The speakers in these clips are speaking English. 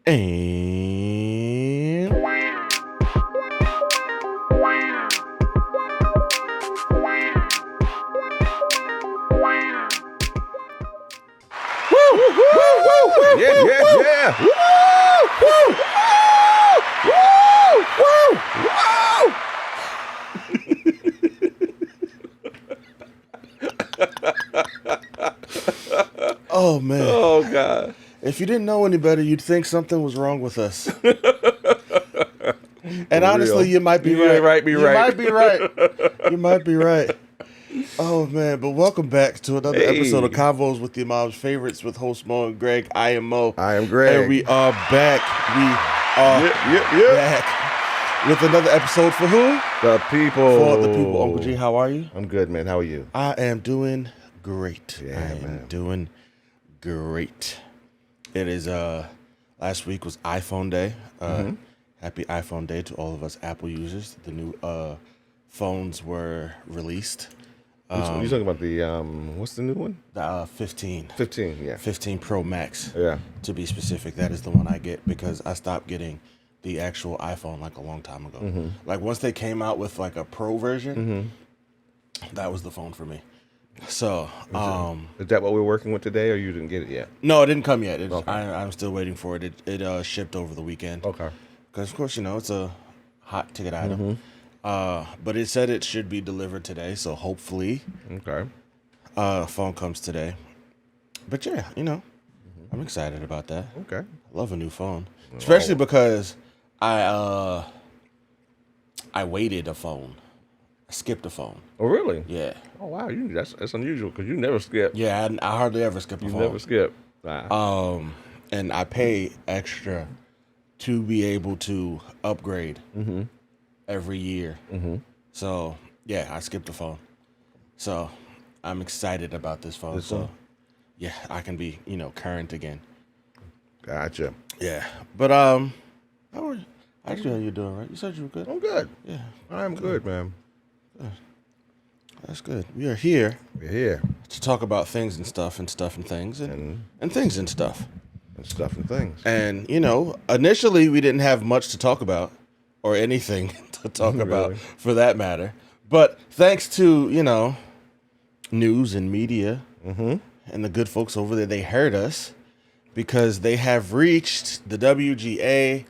And Yeah. oh man. Oh God. If you didn't know any better, you'd think something was wrong with us. And honestly, you might be right. You might be right. You might be right. Oh man, but welcome back to another episode of Convos with Your Mom's Favorites with host Moe and Greg. I am Mo. I am Greg. And we are back. Back with another episode for who? The people. For the people. Uncle G, how are you? I'm good, man. How are you? I am doing great. Yeah, I am doing great. It is last week was iPhone Day. Happy iPhone Day to all of us Apple users. The new phones were released. You're talking about the what's the new one? The 15. 15, yeah. 15 Pro Max. Yeah. To be specific, that is the one I get because I stopped getting the actual iPhone like a long time ago. Like once they came out with like a Pro version, that was the phone for me. So, is that what we're working with today, or you didn't get it yet? No, it didn't come yet. Okay. I'm still waiting for it. It shipped over the weekend. Okay. Because, of course, it's a hot ticket item. But it said it should be delivered today, so hopefully phone comes today. But, yeah, I'm excited about that. Okay. I love a new phone. Especially because I waited a phone. I skipped a phone. Oh, really? Yeah. Oh, wow. That's unusual because you never skip. Yeah, I hardly ever skip a phone. You never skip. Nah. And I pay extra to be able to upgrade every year. So, yeah, I skipped the phone. So, I'm excited about this phone. Yeah, I can be, current again. Gotcha. Yeah. But, how are you? How you doing, right? You said you were good? I'm good. Yeah. I'm good, man. That's good. We are here. We're here. To talk about things and stuff and stuff and things and things and stuff. And stuff and things. And, initially we didn't have much to talk about or anything to talk about for that matter. But thanks to, news and media and the good folks over there, they heard us because they have reached the WGA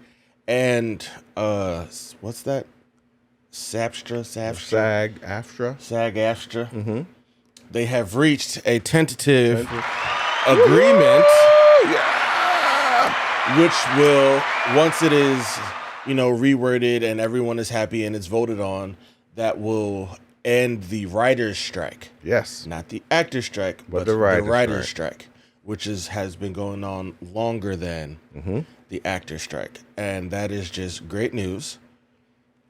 and, what's that? SAG-AFTRA. They have reached a tentative agreement, which will, once it is, reworded and everyone is happy and it's voted on, that will end the writer's strike. Yes. Not the actor's strike, but the writer's strike, which has been going on longer than the actor's strike. And that is just great news.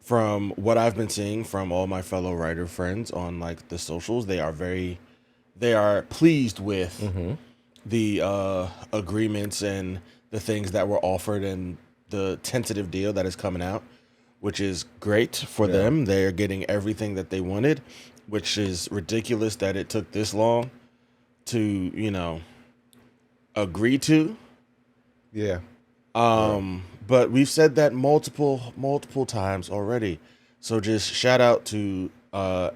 From what I've been seeing from all my fellow writer friends on like the socials, they are pleased with the agreements and the things that were offered and the tentative deal that is coming out, which is great for them. They're getting everything that they wanted, which is ridiculous that it took this long to, agree to. Yeah. But we've said that multiple times already. So just shout out to all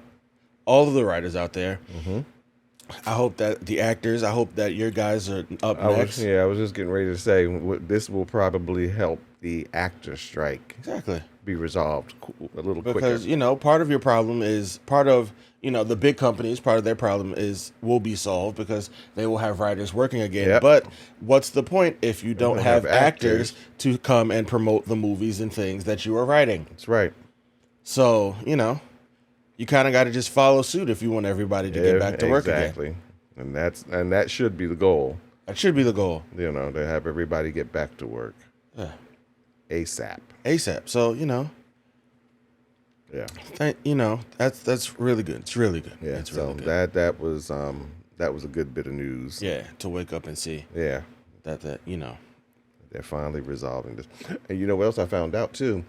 of the writers out there. I hope that the actors, I hope that your guys are up next. I was just getting ready to say this will probably help the actor strike be resolved a little quicker. Because, part of your problem is the big companies, part of their problem will be solved because they will have writers working again. Yep. But what's the point if you don't have actors to come and promote the movies and things that you are writing? That's right. So, you kind of got to just follow suit if you want everybody to get back to work again. Exactly. And that should be the goal. That should be the goal. To have everybody get back to work. Yeah. ASAP. So, Yeah. That's really good. It's really good. Yeah. It's So really good. that was a good bit of news. Yeah, to wake up and see. Yeah. That They're finally resolving this. And you know what else I found out too?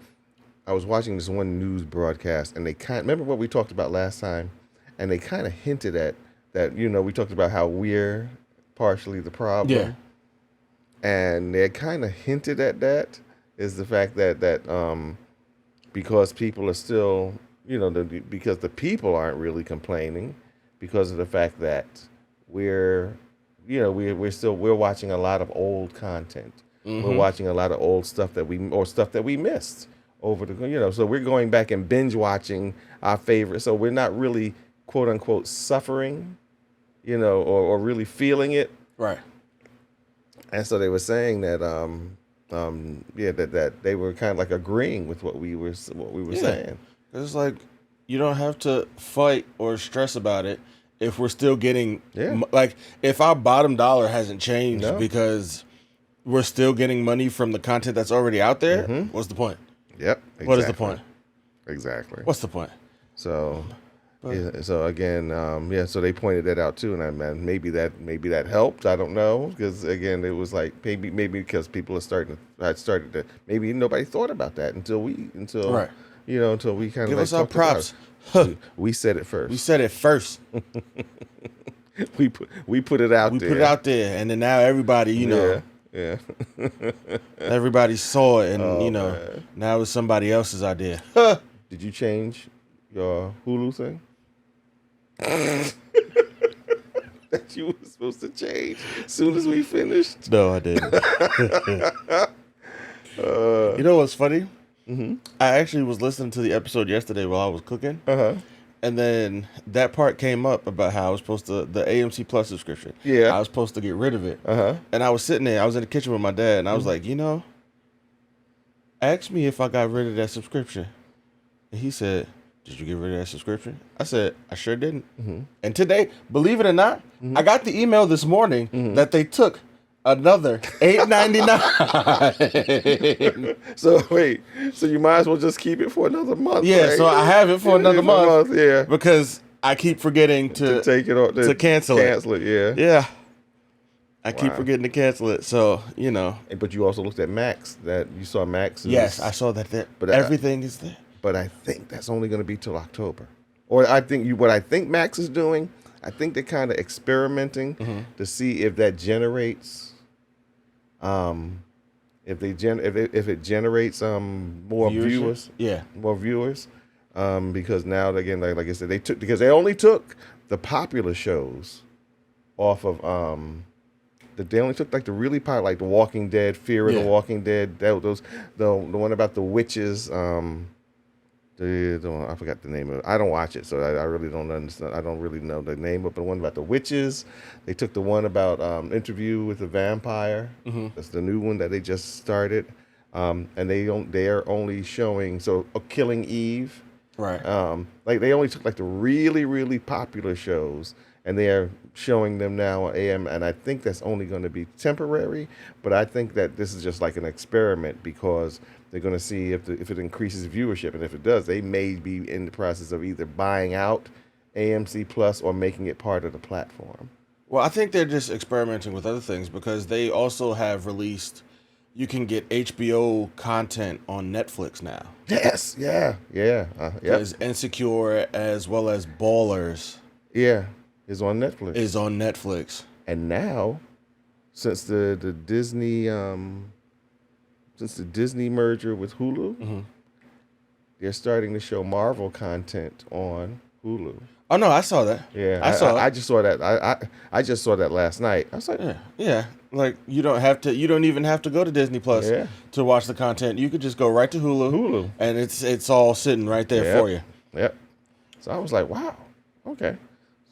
I was watching this one news broadcast, and they remember what we talked about last time, and they kind of hinted at that. We talked about how we're partially the problem. Yeah. And they kind of hinted at that, is the fact that because people are still, because the people aren't really complaining, because of the fact that we're watching a lot of old content. We're watching a lot of old stuff that we missed over the, so we're going back and binge watching our favorites. So we're not really, quote unquote, suffering, or really feeling it. Right. And so they were saying that, that they were kind of like agreeing with what we were saying. It's like, you don't have to fight or stress about it if we're still getting, like, if our bottom dollar hasn't changed because we're still getting money from the content that's already out there. What's the point? Yep. Exactly. What is the point? Exactly. What's the point? So, so again, so they pointed that out too, and maybe that helped. I don't know, because again, it was like maybe because people had started to maybe nobody thought about that until we kind of give us our props. We said it first. We said it first. we put it out there. We put it out there, and then now everybody, Yeah. everybody saw it, and man. Now it's somebody else's idea. Did you change your Hulu thing? That you were supposed to change as soon as we finished? No, I didn't. You know what's funny? I actually was listening to the episode yesterday while I was cooking. And then that part came up about how I was supposed to, the AMC Plus subscription. Yeah. I was supposed to get rid of it. And I was sitting there, I was in the kitchen with my dad, and I was like, ask me if I got rid of that subscription. And he said, did you get rid of that subscription? I said, I sure didn't. And today, believe it or not, I got the email this morning that they took another $8.99. So wait, so you might as well just keep it for another month. Yeah, right? So I have it for another month. Yeah, because I keep forgetting to take it off, to cancel it. Yeah. I keep forgetting to cancel it. So But you also looked at Max. That you saw Max. Yes, I saw that there. But everything is there. But I think that's only going to be till October. Or I think what I think Max is doing, I think they're kind of experimenting to see if that generates. If it generates more viewers, more viewers, because now again, like I said, they only took the popular shows off of they only took like the really popular, like The Walking Dead, Fear of the Walking Dead, the one about the witches, I forgot the name of it. I don't watch it, so I really don't understand. I don't really know the name of it. But the one about the witches. They took the one about Interview with the Vampire. That's the new one that they just started. And they are only showing Killing Eve. Right. Like they only took like the really, really popular shows, and they are showing them now on AM. And I think that's only going to be temporary. But I think that this is just like an experiment, because they're going to see if it increases viewership, and if it does, they may be in the process of either buying out AMC Plus or making it part of the platform. Well, I think they're just experimenting with other things, because they also have released, you can get HBO content on Netflix now. Yes, yeah. There's Insecure as well as Ballers. Yeah, is on Netflix. And now, since the Disney merger with Hulu, they're starting to show Marvel content on Hulu. Oh no, I saw that. Yeah, I just saw that. I just saw that last night. I was like, yeah. Like you don't even have to go to Disney Plus to watch the content. You could just go right to Hulu, and it's all sitting right there for you. Yep. So I was like, wow, okay.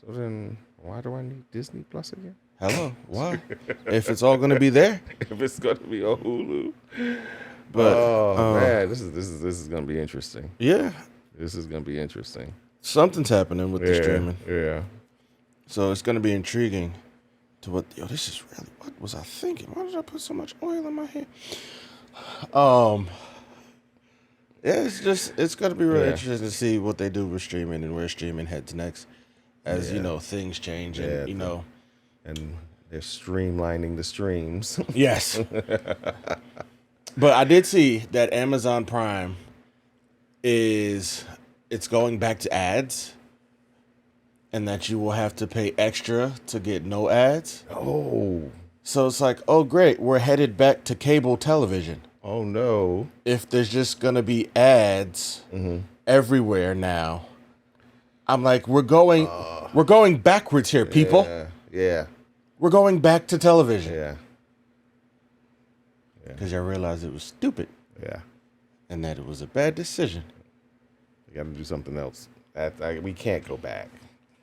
So then, why do I need Disney Plus again? Hello, why? If it's all gonna be there, if it's gonna be on Hulu, but man, this is gonna be interesting. Yeah, this is gonna be interesting. Something's happening with the streaming. Yeah. So it's gonna be intriguing to what. This is really. What was I thinking? Why did I put so much oil in my hair? Yeah, it's gonna be really interesting to see what they do with streaming and where streaming heads next, as things change and and they're streamlining the streams. Yes. But I did see that Amazon Prime it's going back to ads, and that you will have to pay extra to get no ads. Oh. So it's like, oh, great, we're headed back to cable television. Oh, no. If there's just going to be ads everywhere now. I'm like, we're going backwards here, people. Yeah. We're going back to television. Yeah. Because I realized it was stupid. Yeah. And that it was a bad decision. We got to do something else. We can't go back.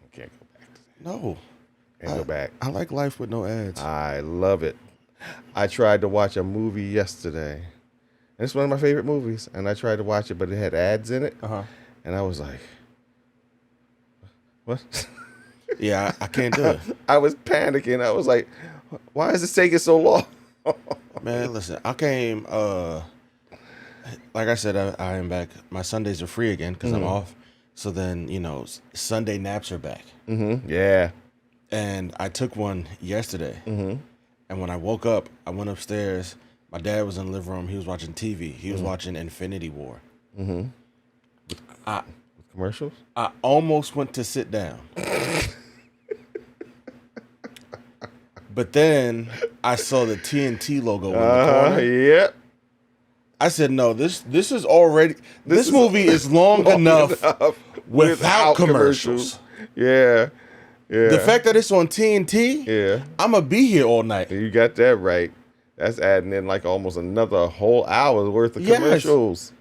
We can't go back. No. Go back. I like life with no ads. I love it. I tried to watch a movie yesterday. And it's one of my favorite movies. And I tried to watch it, but it had ads in it. And I was like, what? Yeah, I can't do it. I was panicking. I was like, why is this taking so long? Man, listen, I came, like I said, I am back. My Sundays are free again because I'm off. So then, Sunday naps are back. Yeah. And I took one yesterday. And when I woke up, I went upstairs. My dad was in the living room. He was watching TV. He was watching Infinity War. With commercials? I almost went to sit down. But then I saw the TNT logo in the corner. Yep. I said, no, this is already... This movie is long enough without commercials. Yeah. The fact that it's on TNT, I'm going to be here all night. You got that right. That's adding in like almost another whole hour's worth of commercials.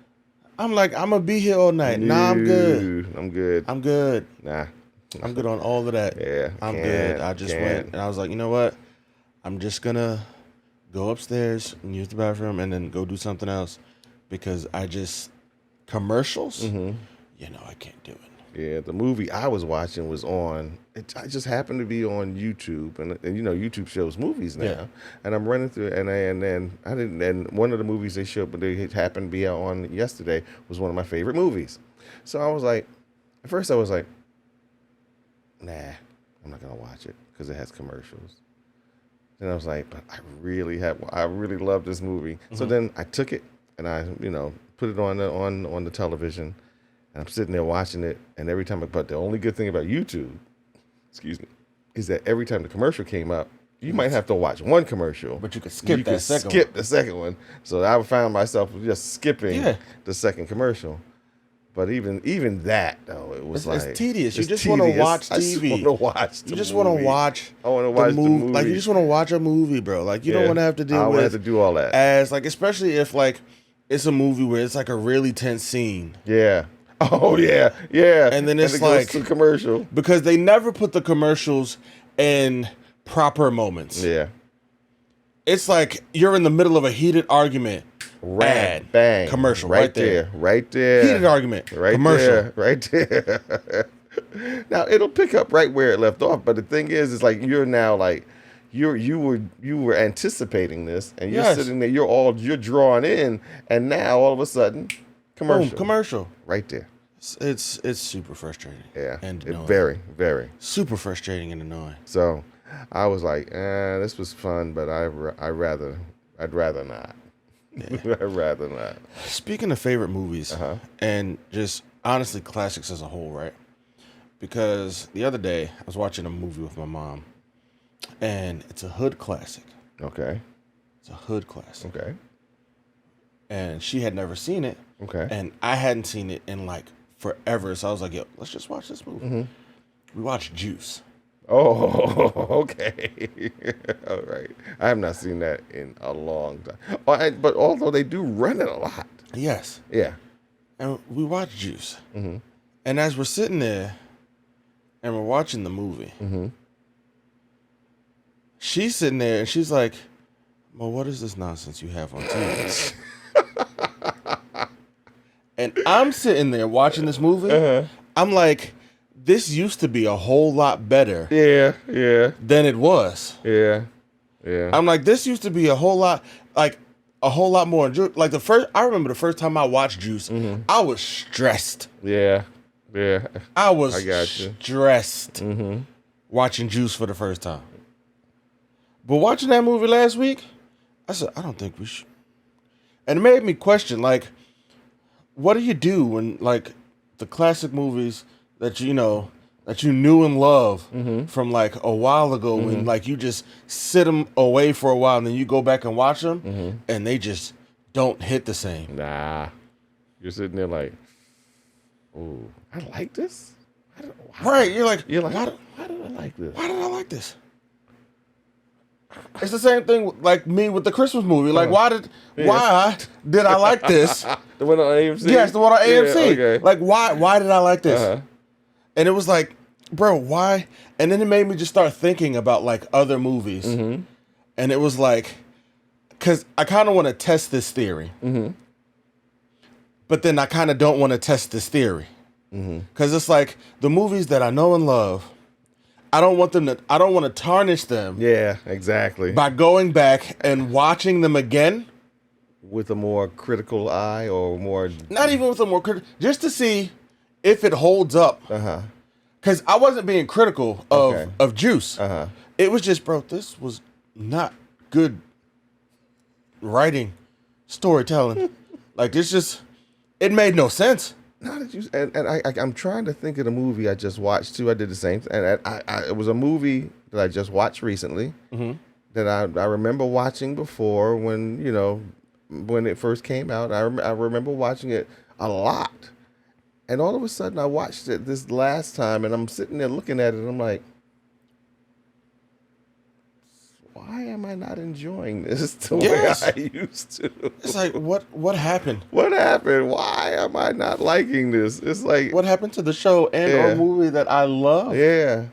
I'm like, I'm going to be here all night. Nah, I'm good. I'm good. I'm good. Nah. I'm good on all of that. Yeah. I'm good. I just went and I was like, you know what? I'm just going to go upstairs and use the bathroom and then go do something else because commercials, I can't do it. Yeah, the movie I was watching was on, I just happened to be on YouTube and YouTube shows movies now. Yeah. And I'm running through and one of the movies they showed, but they happened to be out on yesterday was one of my favorite movies. So I was like, at first I was like, nah, I'm not going to watch it because it has commercials. Then I was like, but I really love this movie. So then I took it and I, put it on the television and I'm sitting there watching it. And every time, but the only good thing about YouTube, is that every time the commercial came up, you might have to watch one commercial. But you could skip the second one. So I found myself just skipping the second commercial. But even that though, it was it's tedious. You just want to watch TV. You just want to watch. I want to watch the movie. Like you just want to watch a movie, bro. Like you don't want to have to deal with. I don't have to do all that. As like, especially if like it's a movie where it's like a really tense scene. Yeah. Oh yeah. And then it's like goes to commercial because they never put the commercials in proper moments. Yeah. It's like you're in the middle of a heated argument. Ad, bang, commercial, right there. Heated argument, right commercial, there, right there. Now it'll pick up right where it left off, but the thing is like you're now like you were anticipating this, and you're sitting there, you're drawn in, and now all of a sudden, commercial, boom, commercial, right there. It's super frustrating. Yeah, and very, very super frustrating and annoying. So I was like, this was fun, but I'd rather not. Yeah. I'd rather not. Speaking of favorite movies, and just honestly classics as a whole, right? Because the other day I was watching a movie with my mom, and it's a hood classic. Okay. It's a hood classic. Okay. And she had never seen it. Okay. And I hadn't seen it in like forever, so I was like, yo, let's just watch this movie. We watched Juice. Oh, okay. All right. I have not seen that in a long time. But although they do run it a lot. Yes. Yeah. And we watched Juice. And as we're sitting there and we're watching the movie, she's sitting there and she's like, well, what is this nonsense you have on TV? And I'm sitting there watching this movie. I'm like, this used to be a whole lot better. Yeah. Than it was. Yeah. I'm like, this used to be a whole lot more. Like I remember the first time I watched Juice, I was stressed. Yeah. I was stressed watching Juice for the first time. But watching that movie last week, I said, I don't think we should. And it made me question, like, what do you do when, like, the classic movies that, that you knew and love from like a while ago when like you just sit them away for a while and then you go back and watch them and they just don't hit the same. Nah. You're sitting there like, oh, I like this? Right. You're like, why did I like this? Why did I like this? It's the same thing like me with the Christmas movie. Like, why did I like this? The one on AMC? Yes, the one on AMC. Yeah, okay. Like, why did I like this? And it was like, bro, why? And then it made me just start thinking about like other movies. And it was like, because I kind of want to test this theory. But then I kind of don't want to test this theory. Because it's like the movies that I know and love, I don't want to tarnish them. Yeah, exactly. By going back and watching them again. With a more critical eye or more... Not even with a more critical... Just to see if it holds up. Because I wasn't being critical of Juice. It was just, bro, this was not good writing, storytelling. Like, this just... It made no sense. Not that you, and I'm trying to think of the movie I just watched too. I did the same thing. And it was a movie that I just watched recently that I remember watching before when it first came out. I remember watching it a lot, and all of a sudden I watched it this last time, and I'm sitting there looking at it, and I'm like, why am I not enjoying this the way I used to? It's like, what happened? What happened? Why am I not liking this? It's like... What happened to the show and or movie that I love? Yeah.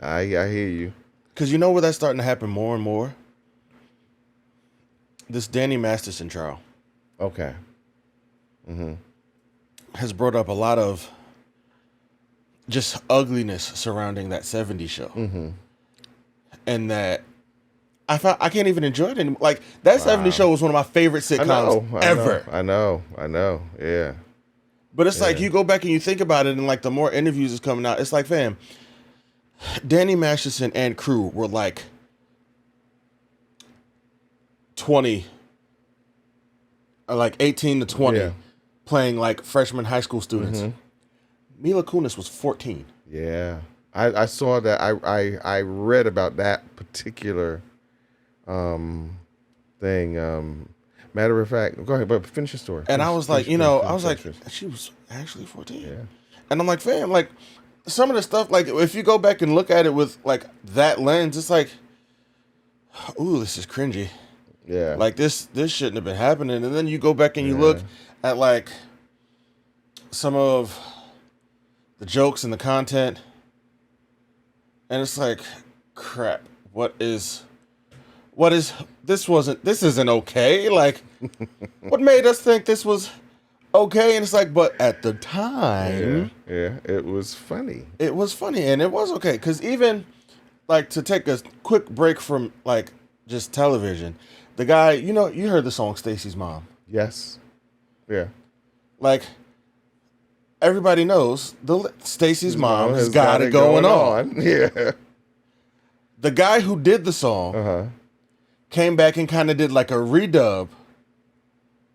I hear you. Because you know where that's starting to happen more and more? This Danny Masterson trial. Okay. Has brought up a lot of just ugliness surrounding that 70s show. And that I can't even enjoy it anymore. Like, that 70s show was one of my favorite sitcoms ever. I know. Yeah. But it's like, you go back and you think about it, and like the more interviews is coming out, it's like, fam, Danny Masterson and crew were like 20, or like 18 to 20, playing like freshman high school students. Mila Kunis was 14. Yeah. I saw that. I read about that particular thing. Matter of fact, go ahead, but finish your story. And I was like, she was actually 14. Yeah. And I'm like, fam, like some of the stuff, like if you go back and look at it with like that lens, it's like, ooh, this is cringy. Yeah. Like this shouldn't have been happening. And then you go back and you look at like some of the jokes and the content. And it's like, crap, this isn't okay. Like, what made us think this was okay? And it's like, but at the time. Yeah, it was funny. It was funny, and it was okay. Because even, like, to take a quick break from, like, just television, the guy, you heard the song Stacy's Mom. Yes. Yeah. Like, everybody knows Stacy's mom has got it going on. Yeah. The guy who did the song came back and kind of did like a redub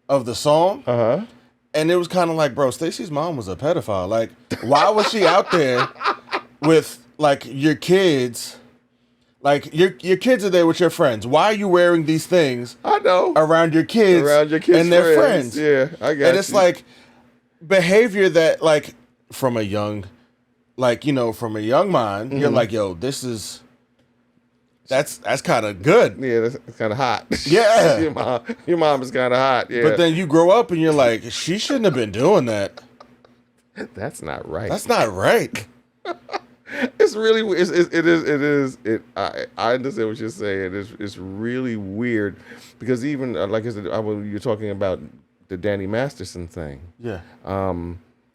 of the song. And it was kind of like, bro, Stacy's mom was a pedophile. Like, why was she out there with like your kids? Like your kids are there with your friends. Why are you wearing these things? I know. Around your kids and their friends. Yeah, I got And it's like behavior that, like, from a young mind, you're like, yo, that's kind of good. Yeah, that's kind of hot. Yeah. your mom is kind of hot. Yeah. But then you grow up and you're like, she shouldn't have been doing that. That's not right. That's not right. It's really, I understand what you're saying. It's really weird because even, like I said, you're talking about the Danny Masterson thing. Yeah.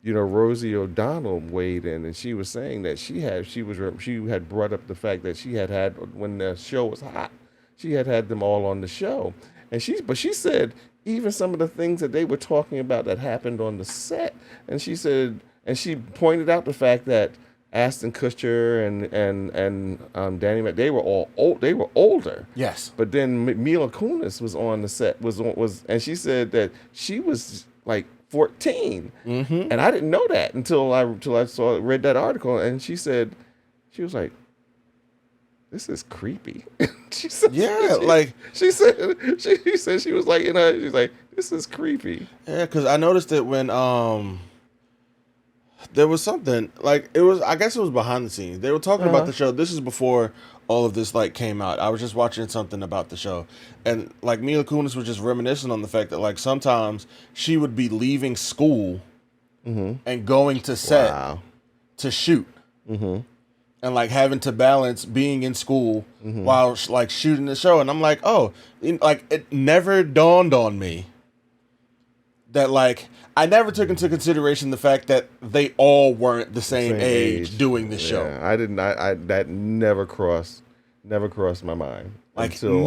Rosie O'Donnell weighed in, and she was saying that she had brought up the fact that she had when the show was hot, she had them all on the show, and she said even some of the things that they were talking about that happened on the set, and she said, and she pointed out the fact that Ashton Kutcher and Danny Mac, they were all old. They were older. Yes. But then Mila Kunis was on the set. Was and she said that she was like 14. And I didn't know that until I read that article, and she was like, this is creepy. She said, she said she was like, she's like, this is creepy. Yeah, because I noticed it when there was something like I guess it was behind the scenes. They were talking about the show. This is before all of this like came out. I was just watching something about the show, and like Mila Kunis was just reminiscing on the fact that like sometimes she would be leaving school and going to set to shoot, and like having to balance being in school while like shooting the show. And I'm like, oh, like it never dawned on me that like I never took into consideration the fact that they all weren't the same age doing this show. I didn't. That never crossed my mind. Like crossed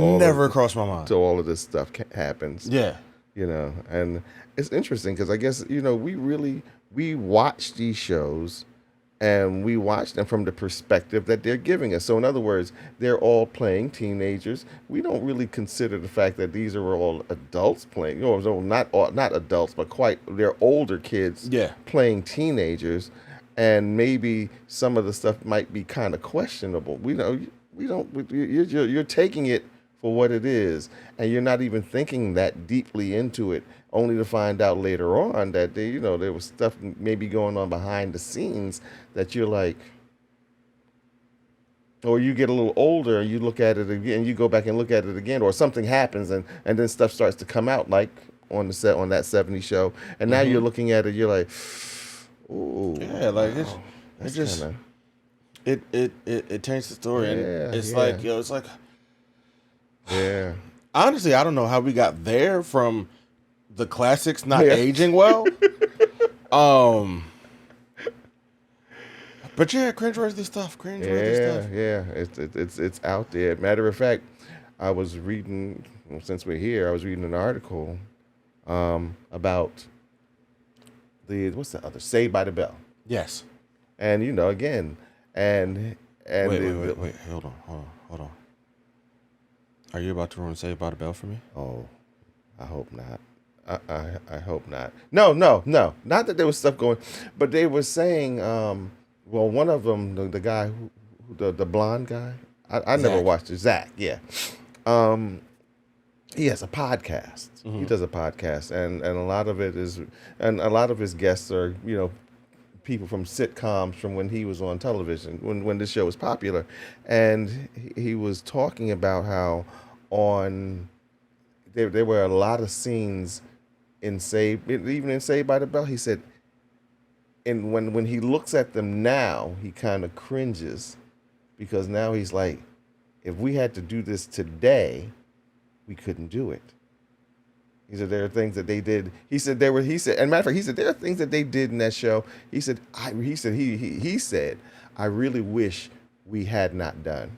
my mind until all of this stuff happens. Yeah, and it's interesting because I guess we watch these shows, and we watch them from the perspective that they're giving us. So in other words, they're all playing teenagers. We don't really consider the fact that these are all adults playing. Not adults, but they're older kids playing teenagers, and maybe some of the stuff might be kind of questionable. You're taking it for what it is, and you're not even thinking that deeply into it, only to find out later on that there was stuff maybe going on behind the scenes that you're like, or you get a little older and you look at it again, you go back and look at it again, or something happens and then stuff starts to come out like on that 70s show, and now you're looking at it, you're like, ooh, yeah, like it changed the story, and it's like it's like, honestly, I don't know how we got there from the classics not aging well. But yeah, cringeworthy stuff. It's out there. Matter of fact, I was reading, since we're here, I was reading an article about what's the other? Saved by the Bell. Yes. And again, and wait, hold on. Are you about to ruin Saved by the Bell for me? Oh, I hope not. I hope not. No. Not that there was stuff going, but they were saying, well, one of them, the guy, the blonde guy, I never watched it. Zach, yeah. He has a podcast. He does a podcast, and a lot of it is, and a lot of his guests are, people from sitcoms from when he was on television, when this show was popular. And he was talking about how there were a lot of scenes in Saved by the Bell. He said, and when he looks at them now, he kind of cringes, because now he's like, if we had to do this today, we couldn't do it. He said there are things that they did. He said, and matter of fact, he said there are things that they did in that show. He said he said I really wish we had not done.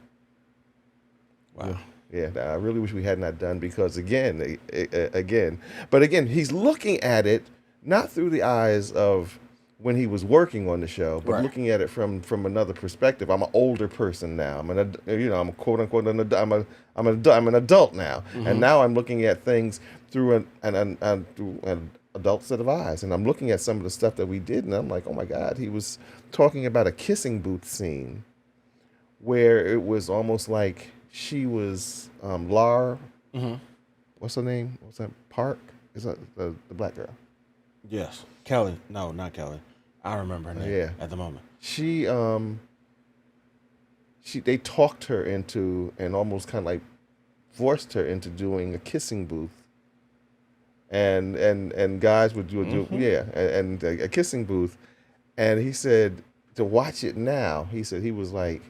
Wow. Yeah, I really wish we had not done, because again, he's looking at it not through the eyes of when he was working on the show, but looking at it from another perspective. I'm an older person now. I'm a quote unquote I'm an adult now, and now I'm looking at things through an adult set of eyes, and I'm looking at some of the stuff that we did, and I'm like, oh my God. He was talking about a kissing booth scene where it was almost like she was Lar. What's her name? What's that? Park? Is that the black girl? Yes. Kelly. No, not Kelly. I remember her name at the moment. They talked her into, and almost kind of like forced her into doing a kissing booth. And guys would do a kissing booth. And he said, to watch it now, he said, he was like,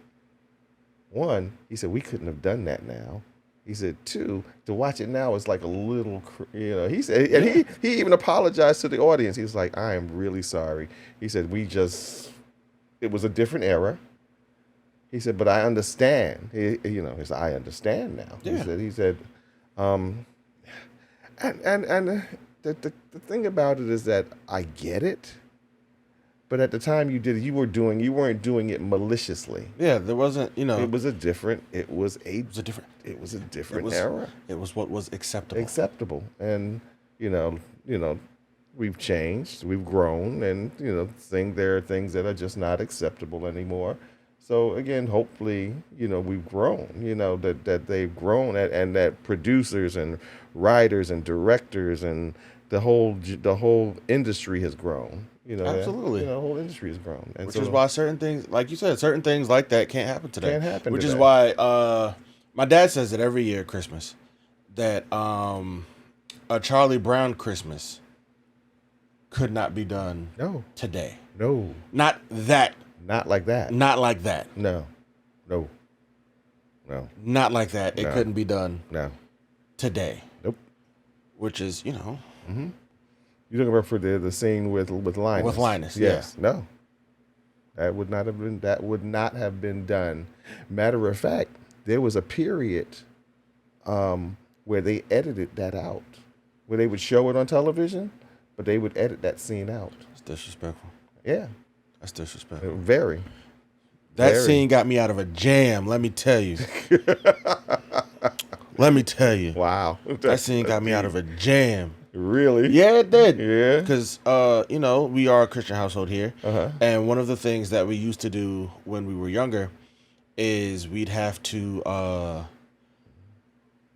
one, he said, we couldn't have done that now. He said, two, to watch it now is like a little, he said, and he even apologized to the audience. He was like, I am really sorry. He said, it was a different era. He said, but I understand. He said, I understand now. Yeah. He said, and the thing about it is that I get it. But at the time you did it, you weren't doing it maliciously. Yeah, there wasn't, It was a different era. It was what was acceptable. And, we've changed, we've grown, and there are things that are just not acceptable anymore. So again, hopefully, we've grown. That they've grown, and that producers and writers and directors and the whole industry has grown. Absolutely, the whole industry has grown, and which is why certain things, like you said, certain things like that can't happen today. Can't happen. Which today. is why my dad says it every year at Christmas that a Charlie Brown Christmas could not be done. Today. No. Not that. Not like that. Not like that. No. Not like that. No. It couldn't be done. No. Today. Nope. Which is, Mm-hmm. You're looking for the scene with Linus. With Linus, yes. Yeah. No. That would not have been done. Matter of fact, there was a period where they edited that out, where they would show it on television, but they would edit that scene out. It's disrespectful. Yeah. That's disrespectful. Very. That scene got me out of a jam, let me tell you. Let me tell you. Wow. That scene got me out of a jam. Really? Yeah, it did. Yeah. Because, we are a Christian household here. Uh-huh. And one of the things that we used to do when we were younger is we'd have to,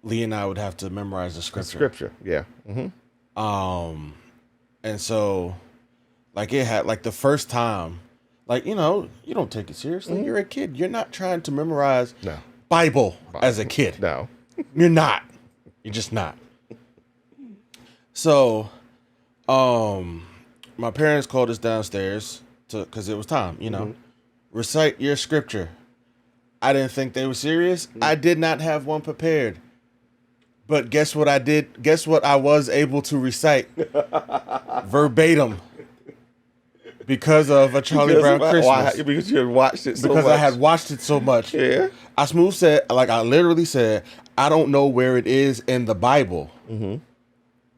Lee and I would have to memorize the scripture. Yeah. Mm-hmm. And so, like, it had, like, the first time, like, you don't take it seriously. Mm-hmm. You're a kid. You're not trying to memorize Bible as a kid. No. You're not. You're just not. So, my parents called us downstairs because it was time, Mm-hmm. Recite your scripture. I didn't think they were serious. Mm-hmm. I did not have one prepared. But guess what I did? Guess what I was able to recite verbatim because of a Charlie Brown Christmas. Because you had watched it so much. Because I had watched it so much. Yeah. I literally said, I don't know where it is in the Bible. Mm-hmm.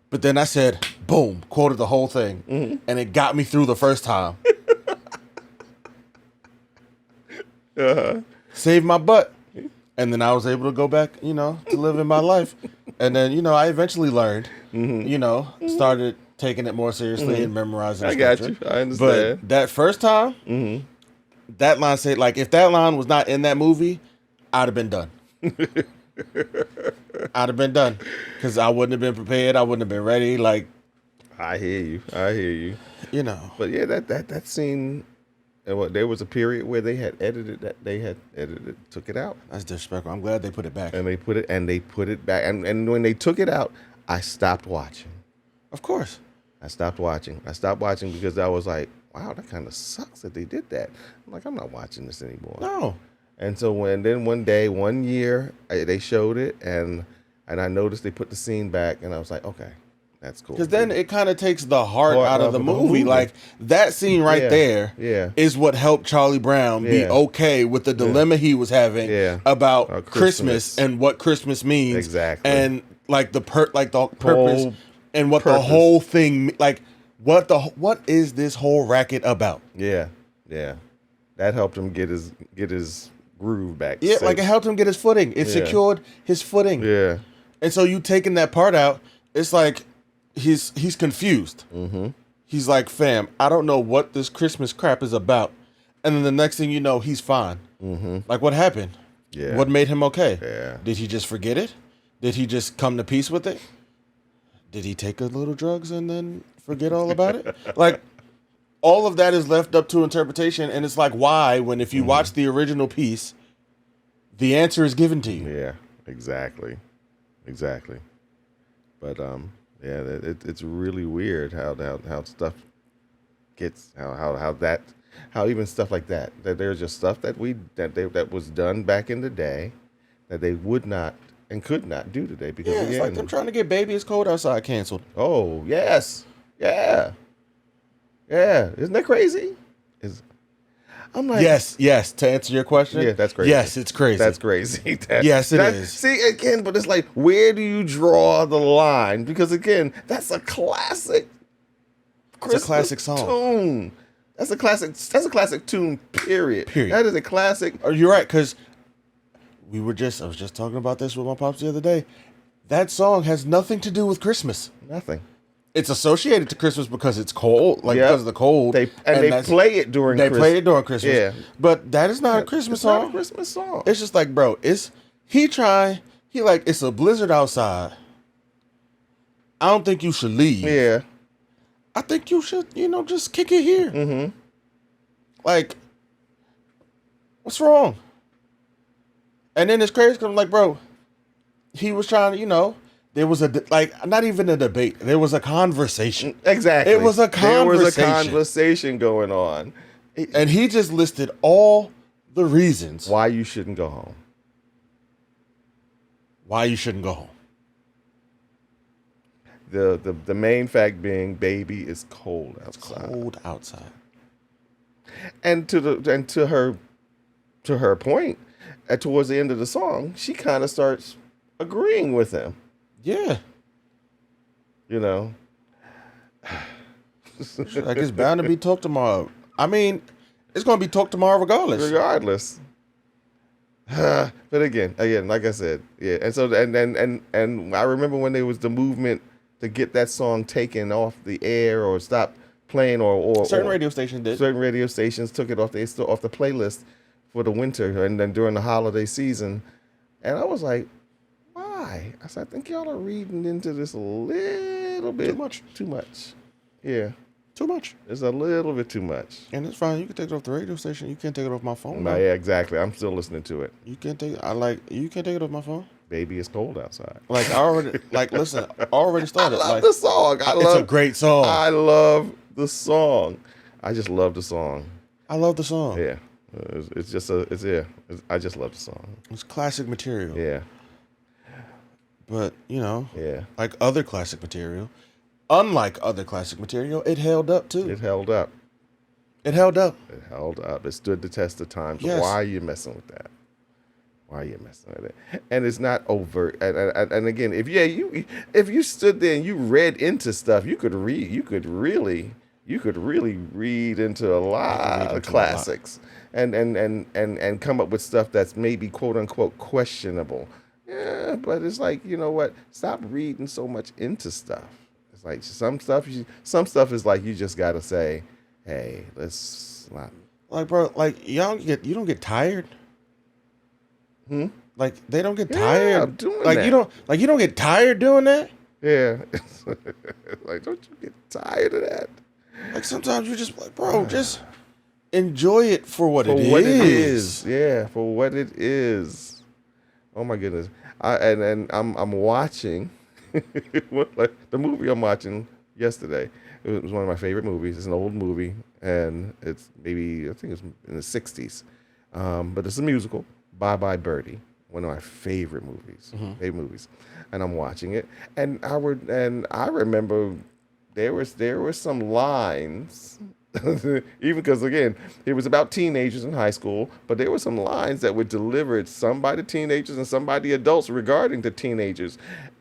But then I said, boom, quoted the whole thing. Mm-hmm. And it got me through the first time. Saved my butt. And then I was able to go back, to live in my life. And then, I eventually learned, started taking it more seriously and memorizing I scripture. got you. I understand. But that first time, that line said, like, if that line was not in that movie, I'd have been done. I'd have been done. Because I wouldn't have been prepared. I wouldn't have been ready. Like, I hear you. But yeah, that scene... And there was a period where they had edited that. They had edited, took it out. That's disrespectful. I'm glad they put it back. And they put it back. And when they took it out, I stopped watching. Of course. I stopped watching because I was like, wow, that kind of sucks that they did that. I'm like, I'm not watching this anymore. No. And so one year, they showed it, and I noticed they put the scene back, and I was like, okay. That's cool. Because then it kind of takes the heart out of the movie. Like, that scene right there is what helped Charlie Brown be okay with the dilemma he was having about Christmas and what Christmas means. Exactly. And, like, the purpose and what the whole thing, like, what is this whole racket about? Yeah. That helped him get his groove back. Yeah, like, it helped him get his footing. It secured his footing. Yeah. And so you taking that part out, it's like... He's confused. Mm-hmm. He's like, fam, I don't know what this Christmas crap is about. And then the next thing you know, he's fine. Mm-hmm. Like, what happened? Yeah. What made him okay? Yeah. Did he just forget it? Did he just come to peace with it? Did he take a little drugs and then forget all about it? Like, all of that is left up to interpretation. And it's like, why, when if you watch the original piece, the answer is given to you? Yeah, exactly. But, yeah, it's really weird how stuff gets how even stuff like that there's just stuff that was done back in the day that they would not and could not do today because it's like them trying to get Baby It's Cold Outside canceled. Oh yes, yeah, isn't that crazy? I'm like, yes. To answer your question, yeah, that's crazy. Yes, it's crazy. That's crazy. Yes, it is. See again, but it's like, where do you draw the line? Because again, that's a classic. It's a classic song. Tune. That's a classic tune. Period. That is a classic. You're right, because I was just talking about this with my pops the other day. That song has nothing to do with Christmas. Nothing. It's associated to Christmas because it's cold, like because of the cold. They play it during Christmas. They play it during Christmas. Yeah. But that is not a Christmas song. Not a Christmas song. It's just like, bro, it's a blizzard outside. I don't think you should leave. Yeah. I think you should, just kick it here. Mm-hmm. Like, what's wrong? And then it's crazy because I'm like, bro, he was trying to, there was not even a debate. There was a conversation. Exactly. It was a conversation. There was a conversation going on. And he just listed all the reasons why you shouldn't go home. Why you shouldn't go home. The main fact being, baby, it's cold outside. It's cold outside. And to her point, towards the end of the song, she kind of starts agreeing with him. Yeah. Like it's bound to be talk tomorrow. I mean, it's going to be talk tomorrow regardless. But again, like I said, yeah. And so and I remember when there was the movement to get that song taken off the air or stop playing, or certain radio stations did. Certain radio stations took it off the playlist for the winter and then during the holiday season. And I was like, why? I said, I think y'all are reading into this a little bit too much. Yeah. Too much. It's a little bit too much. And it's fine. You can take it off the radio station. You can't take it off my phone. No, yeah, exactly. I'm still listening to it. You can't take it off my phone. Baby, it's cold outside. Like I already listen, I already started. I love the song. It's a great song. I love the song. I just love the song. I love the song. Yeah. I just love the song. It's classic material. Yeah. But, yeah. like other classic material, unlike other classic material, it held up too. It held up. It held up. It stood the test of time. So yes. Why are you messing with that? Why are you messing with it? And it's not overt. And again, if you stood there and you read into stuff, you could really read into a lot of classics and come up with stuff that's maybe quote unquote questionable. Yeah, but it's like, you know what? Stop reading so much into stuff. It's like some stuff is like you just gotta say, hey, let's not. Like, bro, like you don't get tired. Like they don't get tired doing like that. You don't get tired doing that. Yeah. Like, don't you get tired of that? Like sometimes you just like, bro, just enjoy it for what it is. Yeah, for what it is. Oh my goodness. I'm watching like the movie I'm watching yesterday. It was one of my favorite movies. It's an old movie and it's maybe I think it's in the 60s. But it's a musical. Bye Bye Birdie. One of my favorite movies. And I'm watching it. And I remember there were some lines even because, again, it was about teenagers in high school, but there were some lines that were delivered, some by the teenagers and some by the adults regarding the teenagers,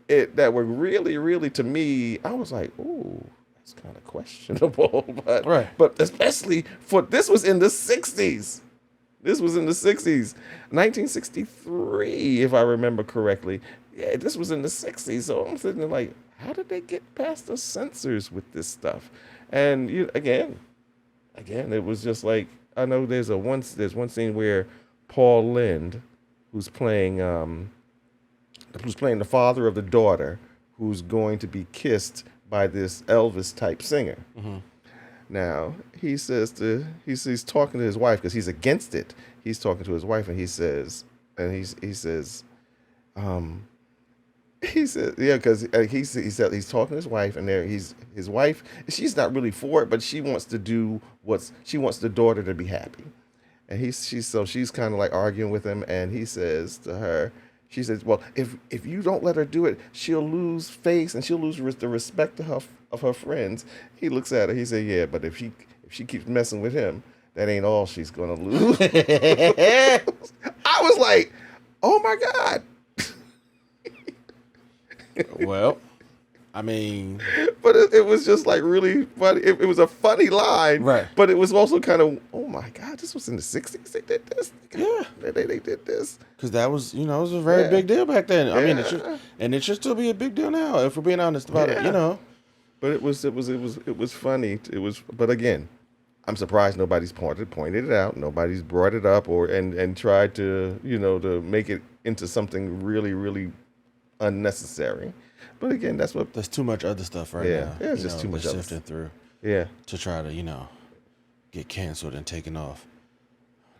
that were really, really, to me, I was like, ooh, that's kind of questionable. But, right. But especially this was in the 60s. This was in the 60s, 1963, if I remember correctly. Yeah, this was in the 60s. So I'm sitting there like, how did they get past the censors with this stuff? And again, it was just like, I know there's one scene where Paul Lynde, who's playing the father of the daughter, who's going to be kissed by this Elvis type singer. Now he's talking to his wife because he's against it. He's talking to his wife and he says, yeah, because he's talking to his wife, and his wife, she's not really for it, but she wants the daughter to be happy, and she's kind of like arguing with him, and he says to her, she says, well, if you don't let her do it, she'll lose face and she'll lose the respect of her friends. He looks at her, he said, yeah, but if she keeps messing with him, that ain't all she's gonna lose. I was like, oh my God. Well, I mean, but it was just like really funny. It was a funny line, right? But it was also kind of, oh my God, this was in the 60s. They did this. Yeah, they did this because that was, it was a very big deal back then. I mean, it should still be a big deal now. If we're being honest about it, But it was funny. But again, I'm surprised nobody's pointed it out. Nobody's brought it up and tried to to make it into something really really unnecessary. But again, there's too much other stuff right now. Yeah, it's just too much sifting through. Yeah, to try to get canceled and taken off.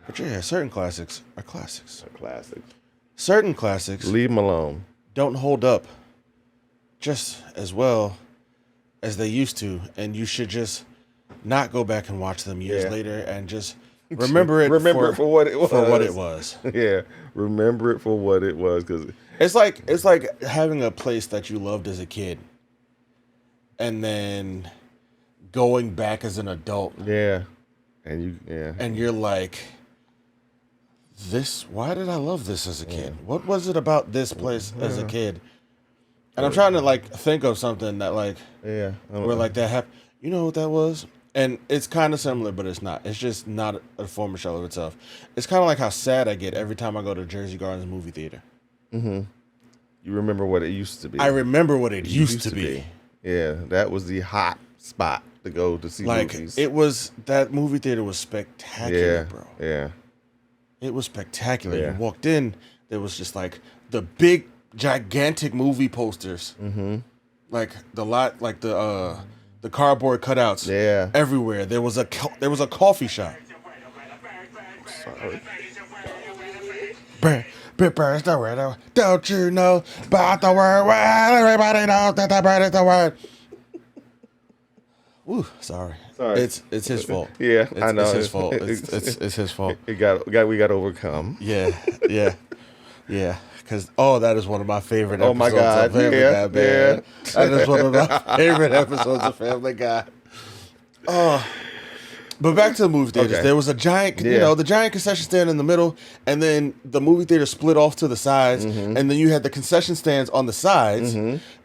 But yeah, certain classics are classics. Certain classics, leave them alone. Don't hold up just as well as they used to, and you should just not go back and watch them years later and just remember it for what it was. For what it was. Yeah, remember it for what it was, because it's like having a place that you loved as a kid, and then going back as an adult. Yeah, and you're like, why did I love this as a kid? What was it about this place as a kid? And I'm trying to think of something that where that happened. You know what that was? And it's kind of similar, but it's not. It's just not a former shell of itself. It's kind of like how sad I get every time I go to Jersey Gardens movie theater. Mm-hmm. You remember what it used to be. I remember what it used to be. Yeah, that was the hot spot to go to see movies. That movie theater was spectacular, bro. Yeah. It was spectacular. Yeah. You walked in, there was just the big, gigantic movie posters. Mm-hmm. The cardboard cutouts. Yeah. Everywhere. There was a coffee shop. Sorry. Big Bird is the word. Don't you know about the word? Well, everybody knows that the bird is the word. Ooh, sorry. It's his fault. Yeah, I know. It's his fault. It's his fault. We got to overcome. Yeah. Because that is one of my favorite episodes. Oh my God! Of Family Guy, man. That is one of my favorite episodes of Family Guy. But back to the movie theaters. Okay. There was a giant, the giant concession stand in the middle, and then the movie theater split off to the sides, and then you had the concession stands on the sides.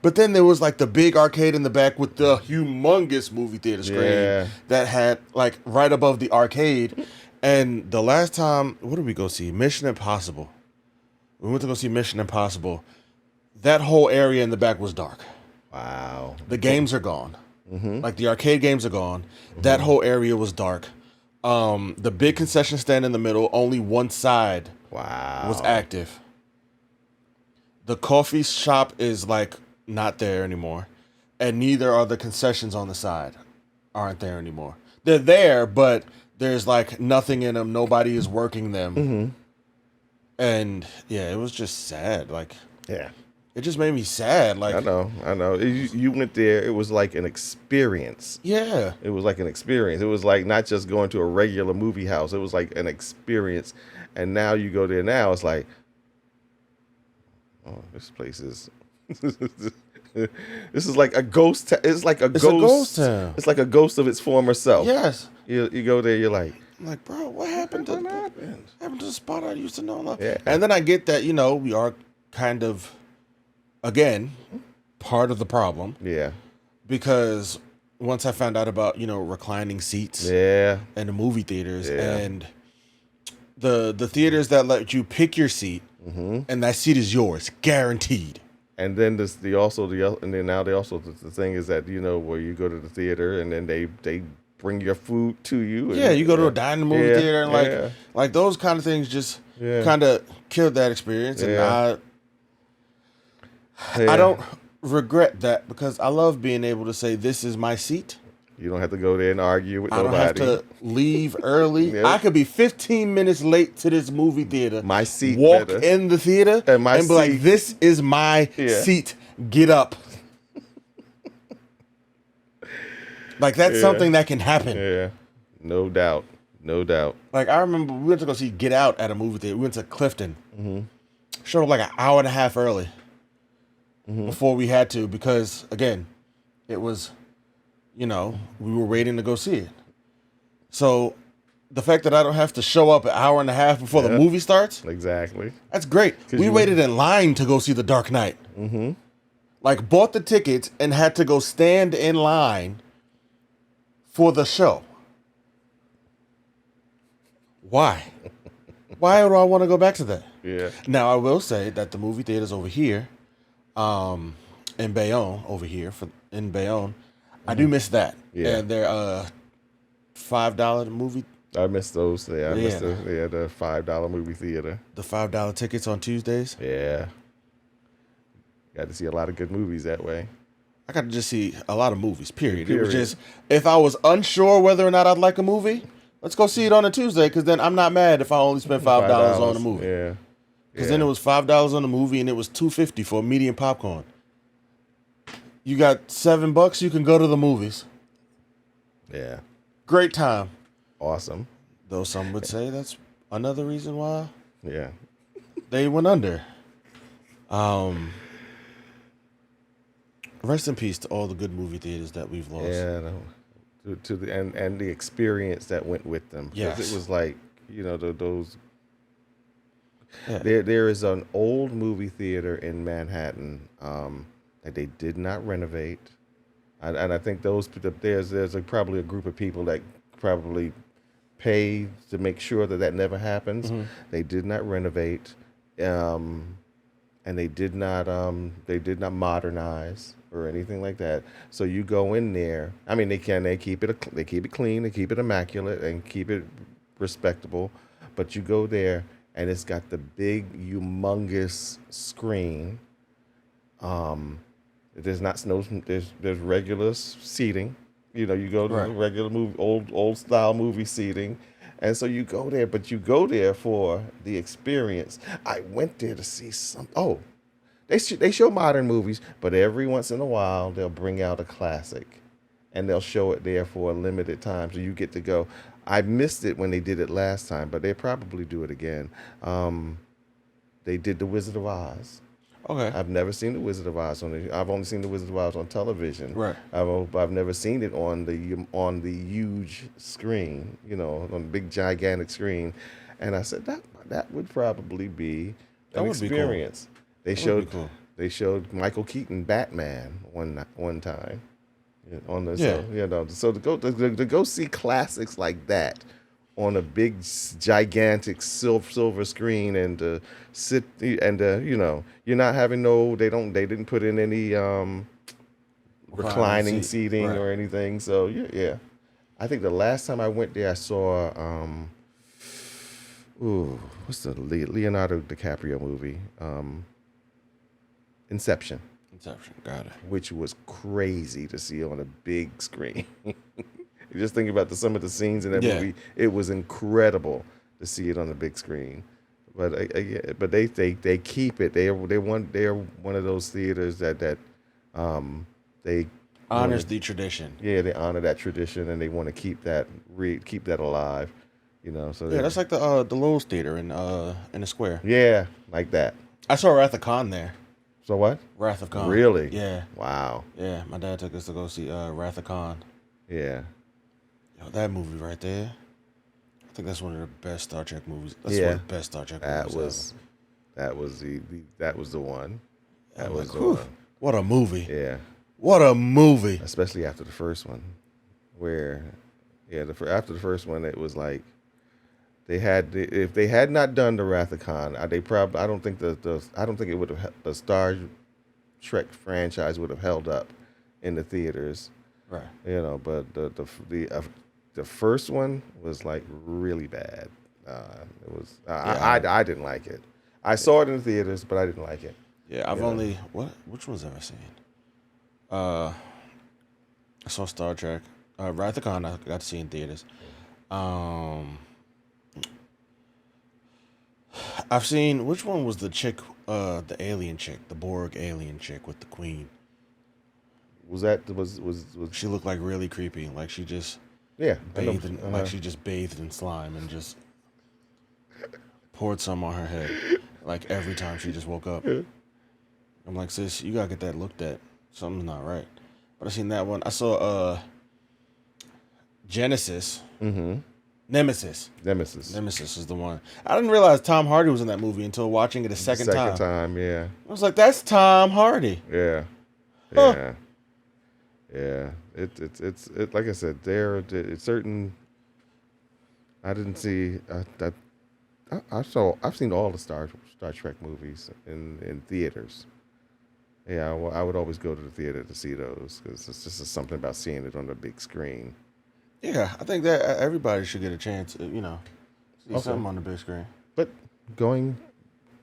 But then there was the big arcade in the back with the humongous movie theater screen that had right above the arcade. And the last time, what did we go see? Mission Impossible. We went to go see Mission Impossible. That whole area in the back was dark. Wow. The games are gone. The arcade games are gone. That whole area was dark. The big concession stand in the middle, only one side was active. The coffee shop is not there anymore. And neither are the concessions on the side. Aren't there anymore. They're there, but there's nothing in them. Nobody is working them. And yeah, it was just sad. It just made me sad. I know. You went there. It was like an experience. Yeah. It was like an experience. It was not just going to a regular movie house. It was like an experience. And now you go there now, it's this place is... this is like a ghost. It's like a ghost town. It's like a ghost of its former self. Yes. You go there, you're like... I'm like, bro, what happened to the spot I used to know? Yeah. And then I get that, we are kind of... Again, part of the problem. Yeah. Because once I found out about, reclining seats. Yeah. And the movie theaters. Yeah. And the theaters that let you pick your seat. And that seat is yours. Guaranteed. And then the thing is that, where you go to the theater and then they bring your food to you. And, you go to a dining movie theater and those kind of things just kind of killed that experience. And I don't regret that because I love being able to say, this is my seat. You don't have to go there and argue with nobody. I don't have to leave early. Yep. I could be 15 minutes late to this movie theater. My seat. Walk in the theater and be like, this is my seat. Get up. That's something that can happen. Yeah. No doubt. I remember we went to go see Get Out at a movie theater. We went to Clifton. Showed up an hour and a half early. Before we had to, because again, it was, we were waiting to go see it. So the fact that I don't have to show up an hour and a half before the movie starts. Exactly. That's great. We waited in line to go see The Dark Knight. Bought the tickets and had to go stand in line for the show. Why? Why do I want to go back to that? Yeah. Now I will say that the movie theaters over here, in Bayonne, in Bayonne, I do miss that. Yeah. And they're $5 movie. I miss those. Yeah, I miss the $5 movie theater. The $5 tickets on Tuesdays. Yeah. Got to see a lot of good movies that way. I got to just see a lot of movies, period. It was just, if I was unsure whether or not I'd like a movie, let's go see it on a Tuesday, because then I'm not mad if I only spent $5 on a movie. Yeah. Because then it was $5 on the movie, and it was $2.50 for a medium popcorn. You got $7, you can go to the movies. Yeah. Great time. Awesome. Though some would say that's another reason why they went under. Rest in peace to all the good movie theaters that we've lost. Yeah, no. to the and the experience that went with them. Yes. It was like, those. Yeah. There is an old movie theater in Manhattan that they did not renovate, and I think there's probably a group of people that probably pay to make sure that never happens. Mm-hmm. They did not renovate, and they did not modernize or anything like that. So you go in there. I mean, they keep it clean, they keep it immaculate, and keep it respectable. But you go there, and it's got the big, humongous screen. There's there's regular seating. You go to the regular movie, old style movie seating, and so you go there. But you go there for the experience. I went there to see some. Oh, they show modern movies, but every once in a while they'll bring out a classic, and they'll show it there for a limited time, so you get to go. I missed it when they did it last time, but they probably do it again. They did The Wizard of Oz. Okay. I've never seen The Wizard of Oz I've only seen The Wizard of Oz on television. Right. I've never seen it on the huge screen, on the big gigantic screen, and I said that would probably be an experience. Be cool. They showed Michael Keaton Batman one time. So to go see classics like that on a big gigantic silver screen, and to sit and you're not having they didn't put in any reclining seating or anything. So yeah. I think the last time I went there I saw what's the Leonardo DiCaprio movie? Inception, got it. Which was crazy to see on a big screen. Just thinking about some of the scenes in that movie, it was incredible to see it on the big screen. But they keep it. They're one of those theaters that they honors the tradition. Yeah, they honor that tradition, and they want to keep that alive. So that's like the Lowe's Theater in the square. Yeah, like that. I saw Wrath of Khan there. So what? Wrath of Khan. Really? Yeah. Wow. Yeah, my dad took us to go see Wrath of Khan. Yeah. That movie right there. I think that's one of the best Star Trek movies. That's one of the best Star Trek movies ever. That was the one. That was the one. What a movie. Yeah. What a movie. Especially after the first one, where after the first one, it was like if they had not done the Wrath of Khan, I don't think it would have the Star Trek franchise would have held up in the theaters. Right. But the first one was like really bad. It was I didn't like it. I saw it in the theaters, but I didn't like it. Yeah, which ones have I seen? I saw Star Trek. Wrath of Khan I got to see in theaters. I've seen, which one was the chick, the alien chick, the Borg alien chick with the queen? Was she looked like really creepy, like she just she just bathed in slime and just poured some on her head, like every time she just woke up. I'm like, sis, you gotta get that looked at. Something's not right. But I seen that one. I saw Genesis. Mm-hmm. Nemesis is the one. I didn't realize Tom Hardy was in that movie until watching it a second time. Second time, yeah. I was like, that's Tom Hardy. Yeah. Huh. Yeah. Yeah. It's like I said, it's certain. I didn't see that. I've seen all the Star Trek movies in theaters, Yeah, well, I would always go to the theater to see those because it's just something about seeing it on the big screen. Yeah, I think that everybody should get a chance, see Okay. something on the big screen. But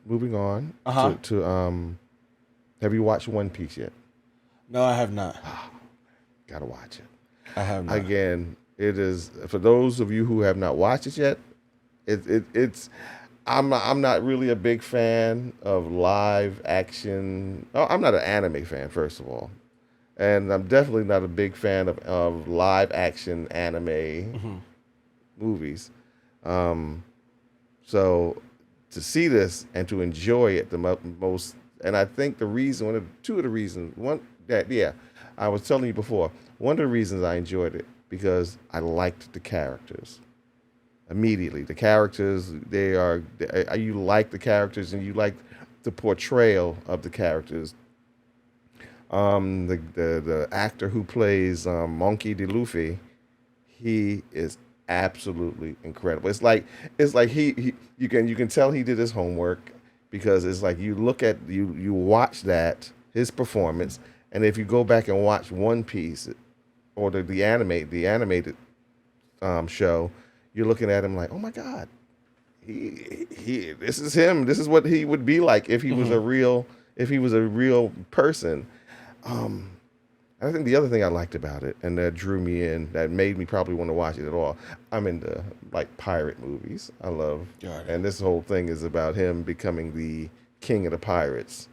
moving on Uh-huh. to have you watched One Piece yet? No, I have not. Gotta watch it. I have not. Again, it is for those of you who have not watched it yet. It's I'm not really a big fan of live action. Oh, I'm not an anime fan, first of all, and I'm definitely not a big fan of live action anime movies. So to see this and to enjoy it the most, and I think two of the reasons, I was telling you before, one of the reasons I enjoyed it because I liked the characters. Immediately, the characters you like the characters and you like the portrayal of the characters. The actor who plays Monkey D. Luffy, he is absolutely incredible. It's like he you can tell he did his homework because it's like you look at you watch that his performance, and if you go back and watch One Piece or the animated show, you're looking at him like, oh my God, he this is him. This is what he would be like if he was a real person. I think the other thing I liked about it and that drew me in, that made me probably want to watch it at all, I'm into like pirate movies. I love, and this whole thing is about him becoming the king of the pirates.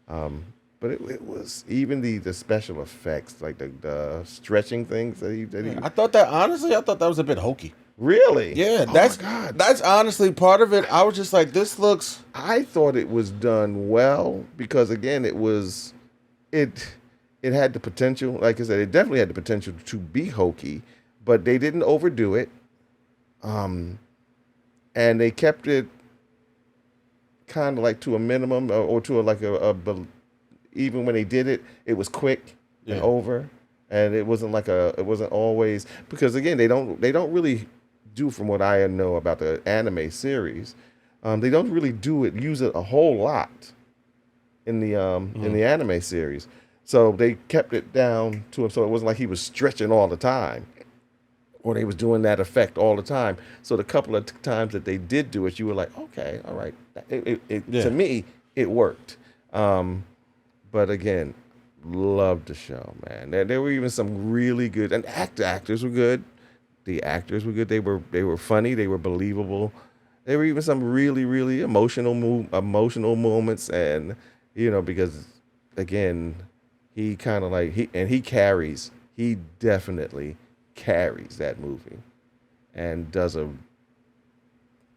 But it was even the special effects, like the stretching things that he. I thought that was a bit hokey. Really? Yeah, God. That's honestly part of it. I was just like, this looks. I thought it was done well because again, it had the potential. Like I said, it definitely had the potential to be hokey, but they didn't overdo it. And they kept it kind of like to a minimum or to even when they did it, it was quick and over. And it wasn't always, because again, they don't really do, from what I know about the anime series, they don't really use it a whole lot in the anime series. So they kept it down to him, so it wasn't like he was stretching all the time, or they was doing that effect all the time. So the couple of times that they did do it, you were like, okay, all right. To me, it worked. But again, loved the show, man. There were even some really good, and actors were good. The actors were good. They were funny. They were believable. There were even some really, really emotional moments, and because again, he kind of like he definitely carries that movie, and does a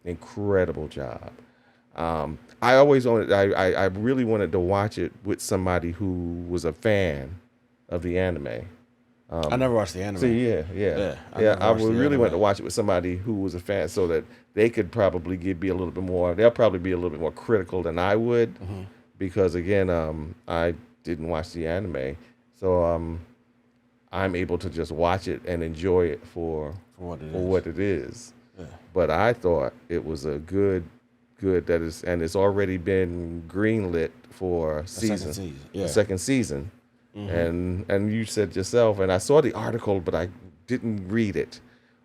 incredible job. I really wanted to watch it with somebody who was a fan of the anime. I never watched the anime. See, yeah. I would really want to watch it with somebody who was a fan, so that they could probably be a little bit more. They'll probably be a little bit more critical than I would, because again, I didn't watch the anime, so I'm able to just watch it and enjoy it for what it is. Yeah. But I thought it was a good that is, and it's already been greenlit for second season. And you said yourself, and I saw the article, but I didn't read it,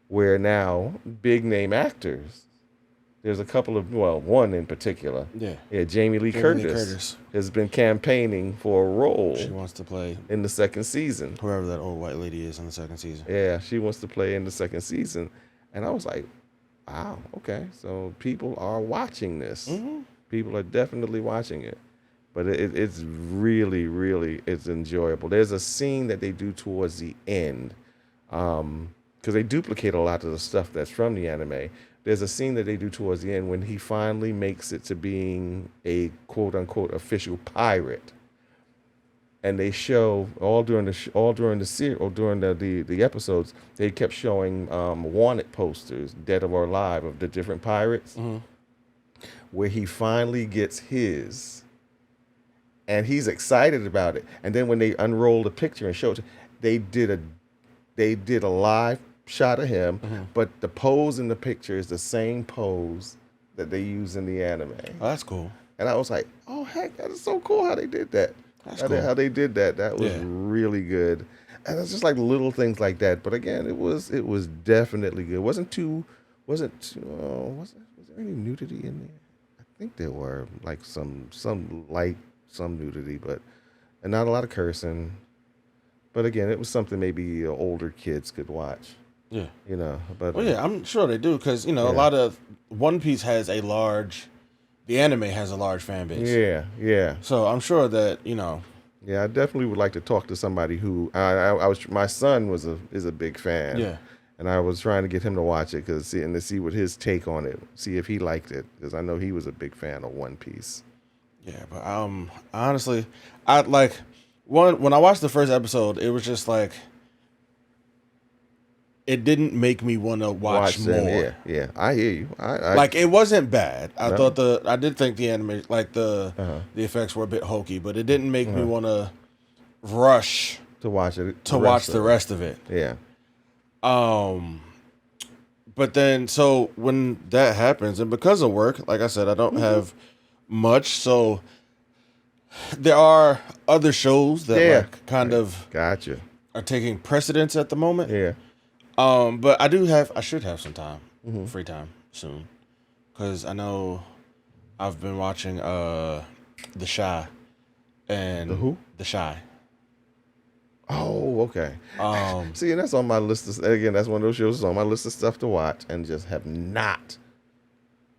where now big name actors, there's a couple of, one in particular, Jamie Lee Curtis has been campaigning for a role. She wants to play in the second season, whoever that old white lady is in the second season. Yeah, she wants to play in the second season, and I was like, wow, okay, so people are watching this. People are definitely watching it. But it's really, really, it's enjoyable. There's a scene that they do towards the end, because they duplicate a lot of the stuff that's from the anime. There's a scene that they do towards the end when he finally makes it to being a quote-unquote official pirate. And they show during the episodes, they kept showing wanted posters, dead or alive, of the different pirates, where he finally gets his, and he's excited about it. And then when they unroll the picture and show it, they did a live shot of him, but the pose in the picture is the same pose that they use in the anime. Oh, that's cool. And I was like, oh heck, that is so cool how they did that. How they did that. That was really good. And it's just like little things like that. But again, it was definitely good. Was there any nudity in there? I think there were like some nudity, but and not a lot of cursing. But again, it was something maybe older kids could watch. Yeah. But I'm sure they do because a lot of One Piece has the anime has a large fan base. Yeah. So I'm sure that Yeah, I definitely would like to talk to somebody who my son is a big fan. Yeah. And I was trying to get him to watch it to see what his take on it, see if he liked it, because I know he was a big fan of One Piece. Yeah, but honestly, when I watched the first episode, it was just like it didn't make me want to watch more. Yeah, I hear you. It wasn't bad. I did think the anime, the effects were a bit hokey, but it didn't make me want to rush to watch it watch the rest of it. Yeah. But then so when that happens, and because of work, like I said, I don't have much, so there are other shows that gotcha are taking precedence at the moment. Yeah. But I should have some time, free time soon, because I know I've been watching The Shy and The who? The Shy. Oh, okay. See, and that's on my list. Again, that's one of those shows that's on my list of stuff to watch, and just have not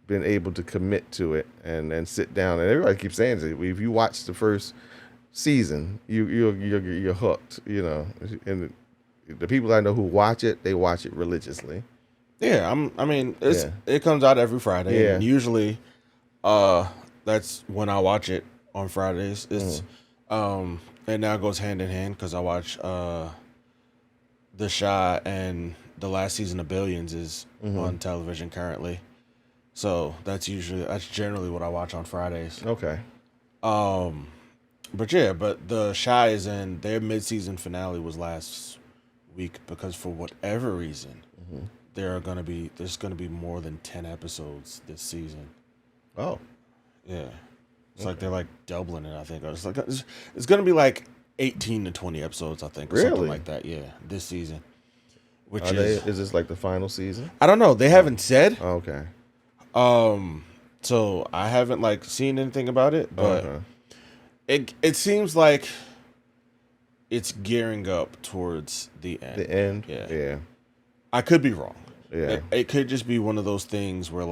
been able to commit to it and sit down. And everybody keeps saying it. If you watch the first season, you're hooked. And the people I know who watch it, they watch it religiously. Yeah, it comes out every Friday. Yeah. And usually, that's when I watch it on Fridays. It's and now it goes hand in hand because I watch The Shy, and the last season of Billions is on television currently. So that's generally what I watch on Fridays. Okay. But The Shy is in their mid-season finale was last week because for whatever reason there's gonna be more than 10 episodes this season. Oh. Yeah. It's like they're like doubling it, I think. It's gonna be like 18 to 20 episodes, I think, or something like that. Yeah, this season. Is this like the final season? I don't know. They haven't said. Oh, okay. So I haven't seen anything about it, but it seems like it's gearing up towards the end. The end. Yeah. I could be wrong. Yeah. It could just be one of those things where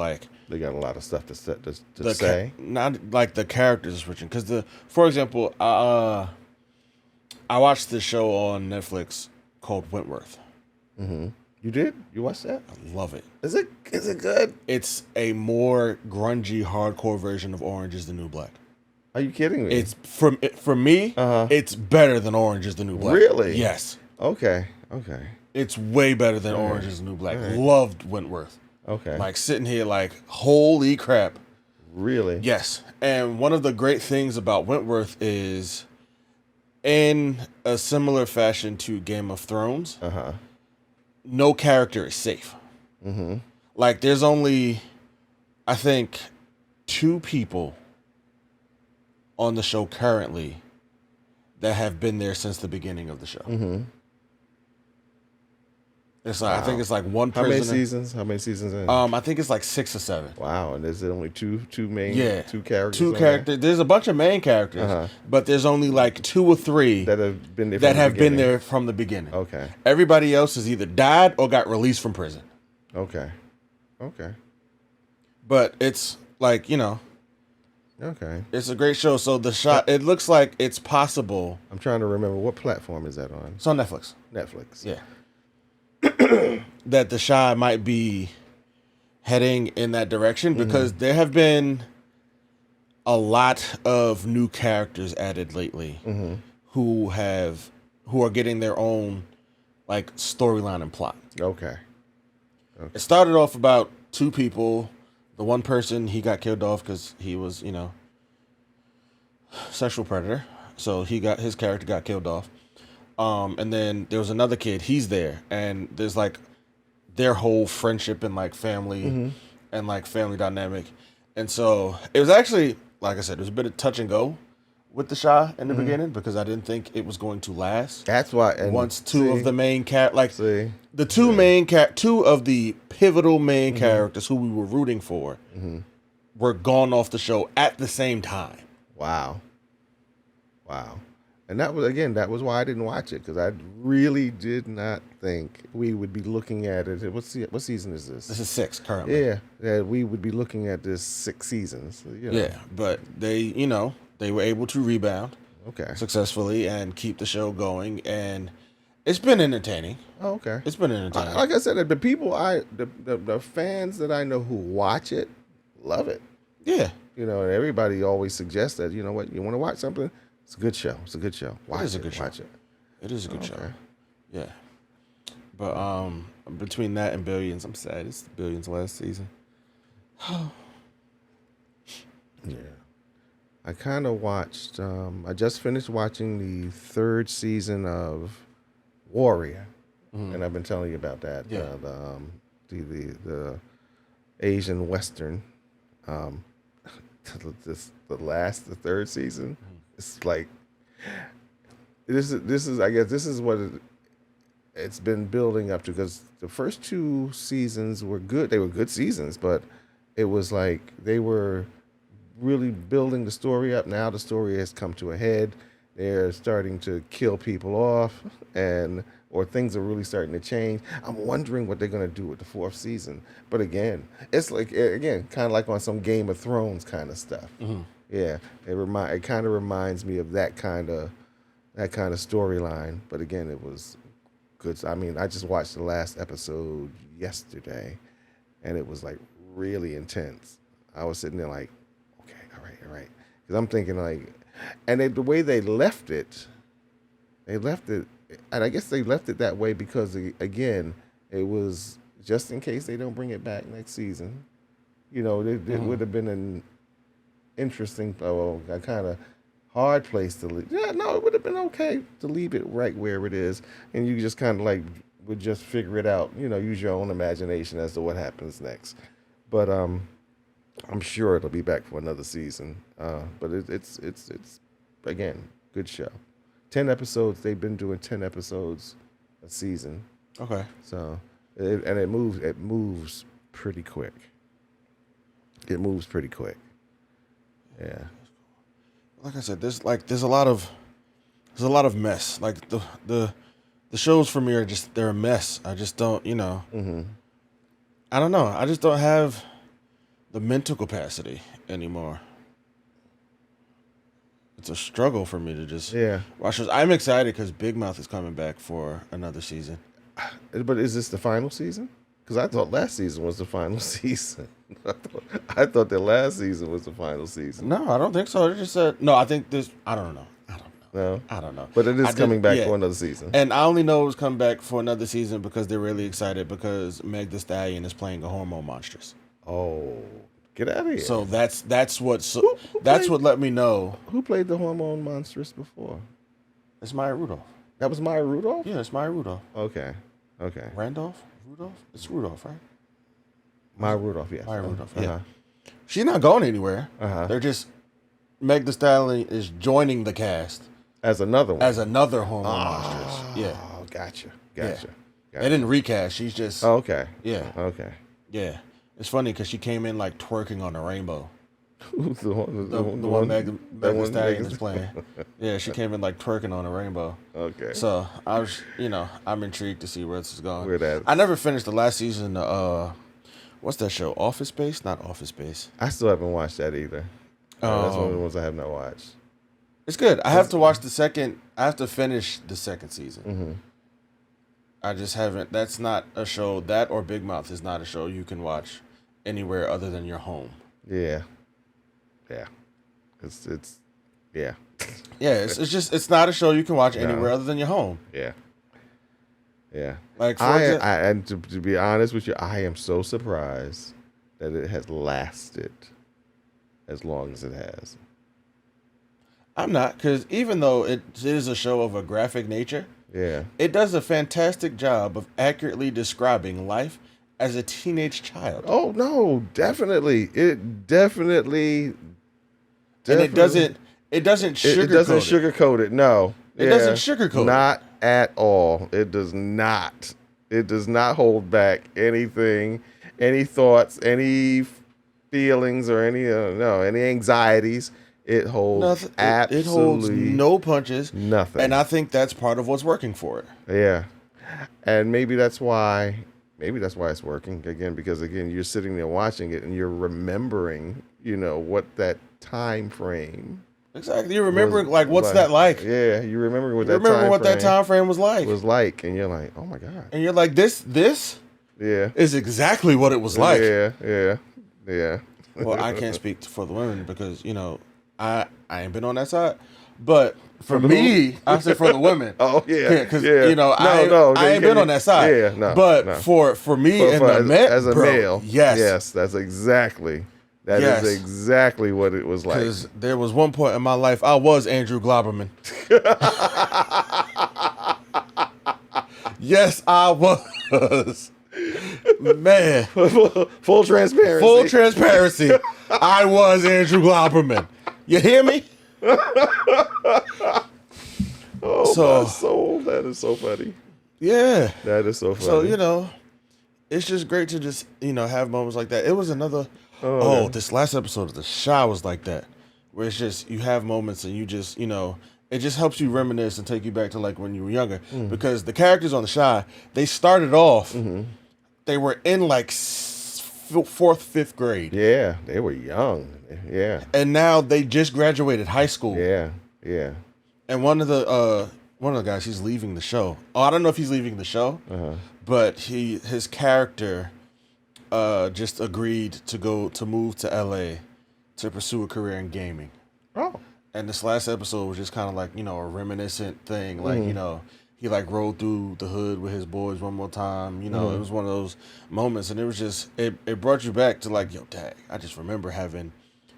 they got a lot of stuff to say. Not like the characters are switching. Because for example, I watched this show on Netflix called Wentworth. Mm-hmm. You did? You watched that? I love it. Is it good? It's a more grungy, hardcore version of Orange is the New Black. Are you kidding me? It's for me. It's better than Orange is the New Black. Really? Yes. Okay. It's way better than Orange is the New Black. Right. Loved Wentworth. Okay. Sitting here holy crap. Really? Yes. And one of the great things about Wentworth is, in a similar fashion to Game of Thrones, no character is safe. Mm-hmm. There's only, I think, 2 people on the show currently that have been there since the beginning of the show. Mm-hmm. It's I think it's one prisoner. How many seasons in? I think it's 6 or 7. Wow, and there's only two main two characters. 2 characters. There's a bunch of main characters, but there's only 2 or 3 that have been there. Been there from the beginning. Okay. Everybody else has either died or got released from prison. Okay. But it's Okay. It's a great show. So The Shy, it looks like it's possible. I'm trying to remember what platform is that on. It's on Netflix. Netflix. Yeah. That The Shy might be heading in that direction because there have been a lot of new characters added lately who are getting their own storyline and plot. Okay. It started off about 2 people. The one person, he got killed off because he was, sexual predator. So his character got killed off. And then there was another kid. He's there, and there's their whole friendship and family and family dynamic. And so it was actually, like I said, it was a bit of touch and go with the Shah in the beginning because I didn't think it was going to last. That's why. And once two of the main two of the pivotal main characters who we were rooting for were gone off the show at the same time. Wow. And that was why I didn't watch it, because I really did not think we would be looking at it. What season is this? This is 6 currently. Yeah, we would be looking at this 6 seasons. Yeah, but they were able to rebound successfully and keep the show going, and it's been entertaining. Oh, okay. It's been entertaining. Like I said, the people the fans that I know who watch it love it. Yeah. And everybody always suggests that, you know what, you want to watch something? It's a good show. Watch it. Watch it. It is a good show. Yeah. But between that and Billions, I'm sad. It's Billions last season. Yeah. I kind of watched, I just finished watching the 3rd season of Warrior. And I've been telling you about that. Yeah. The Asian Western. The 3rd season. It's like this is I guess this is what it's been building up to, because the first 2 seasons were good. They were good seasons, but it was like they were really building the story up. Now the story has come to a head. They're starting to kill people off, or things are really starting to change. I'm wondering what they're going to do with the 4th season. But again, it's like kind of like on some Game of Thrones kind of stuff. Yeah, it kind of reminds me of that kind of storyline. But again, it was good. I mean, I just watched the last episode yesterday, and it was like really intense. I was sitting there like, okay, all right, because I'm thinking like, and the way they left it, and I guess they left it that way because again, it was just in case they don't bring it back next season. It would have been an interesting, a kind of hard place to leave. Yeah, no, it would have been okay to leave it right where it is, and you just kind of like would just figure it out. Use your own imagination as to what happens next. But I'm sure it'll be back for another season. But it's again, good show. 10 episodes. They've been doing 10 episodes a season. Okay. So it moves pretty quick. It moves pretty quick. Yeah. Like I said, there's a lot of mess. Like the shows for me they're a mess. I just don't, I don't know. I just don't have the mental capacity anymore. It's a struggle for me to just watch shows. I'm excited because Big Mouth is coming back for another season. But is this the final season? Because I thought last season was the final season. I thought that last season was the final season. No, I don't think so. It just said no. I think this. I don't know. No, I don't know. But it is coming back for another season. And I only know it's coming back for another season because they're really excited because Meg Thee Stallion is playing a Hormone Monstress. Oh, get out of here! So that's what let me know. Who played the Hormone Monstress before? It's Maya Rudolph. That was Maya Rudolph? Yeah, it's Maya Rudolph. Okay. Rudolph? It's Rudolph, right? Maya Rudolph, yes. Maya Rudolph, yeah. She's not going anywhere. They're just Meg Thee Stallion is joining the cast as another one. As another Hormone Monstress. Yeah. Oh, gotcha. They didn't recast. She's just. Oh, okay. Yeah. Okay. Yeah. It's funny because she came in like twerking on a rainbow. Who's the one Meg Thee Stallion is playing. Yeah, she came in like twerking on a rainbow. Okay. So I was, I'm intrigued to see where this is going. Where that? I never finished the last season. What's that show? Office Space? Not Office Space. I still haven't watched that either. That's one of the ones I have not watched. It's good. I have to watch the second. I have to finish the second season. I just haven't. That's not a show. That or Big Mouth is not a show you can watch anywhere other than your home. Yeah. It's yeah. Yeah, it's not a show you can watch anywhere other than your home. Yeah. Like and to be honest with you, I am so surprised that it has lasted as long as it has. I'm not, because even though it is a show of a graphic nature, it does a fantastic job of accurately describing life as a teenage child. Oh no, definitely. It definitely. And It doesn't sugarcoat it. Doesn't sugarcoat it. No. It doesn't sugarcoat it. Not at all. It does not. It does not hold back anything, any thoughts, any feelings, or any anxieties. It holds absolutely. It holds no punches. Nothing. And I think that's part of what's working for it. Yeah. And maybe that's why it's working again, because again, you're sitting there watching it and you're remembering, what that time frame. Exactly. You're remembering what's that like? Yeah, you remember what that time frame was like. And you're like, oh my God. And you're like, this is exactly what it was like. Yeah. Well, I can't speak for the women because, I ain't been on that side. But for me, I say for the women. Oh yeah, because I ain't been on that side. Yeah, no. But no. for me as a male, yes, that's exactly. That is exactly what it was like. Because there was one point in my life I was Andrew Glauberman. Yes, I was. Man. Full transparency. Full transparency. I was Andrew Glauberman. You hear me? Oh, my soul. That is so funny. Yeah. That is so funny. So, it's just great to just, have moments like that. It was another... this last episode of The Chi was like that, where it's just you have moments and you just it just helps you reminisce and take you back to like when you were younger, because the characters on The Chi, they started off, they were in like 4th, 5th grade. Yeah, they were young. Yeah, and now they just graduated high school. Yeah. And one of the guys, he's leaving the show. Oh, I don't know if he's leaving the show, but his character. Just agreed to move to LA to pursue a career in gaming. Oh. And this last episode was just kind of like, a reminiscent thing. Like, he like rolled through the hood with his boys one more time. It was one of those moments. And it was just, it brought you back to like, yo, dang, I just remember having,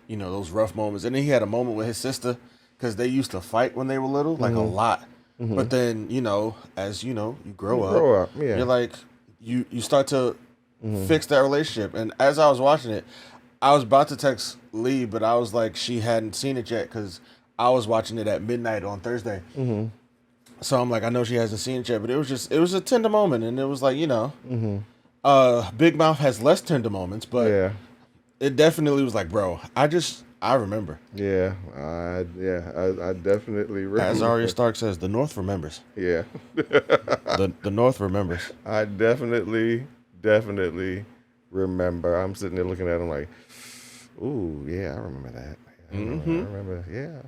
those rough moments. And then he had a moment with his sister because they used to fight when they were little, like a lot. But then, as you grow up, yeah. you're like, you start to fix that relationship. And as I was watching it, I was about to text Lee, but I was like, she hadn't seen it yet because I was watching it at midnight on Thursday. So I'm like, I know she hasn't seen it yet, but it was a tender moment, and it was like, Big Mouth has less tender moments, but it definitely was like, bro, I remember. Yeah, I definitely remember. As Arya Stark says, the North remembers. Yeah. the North remembers. I definitely remember. I'm sitting there looking at him like, ooh, yeah, I remember that. I remember, yeah.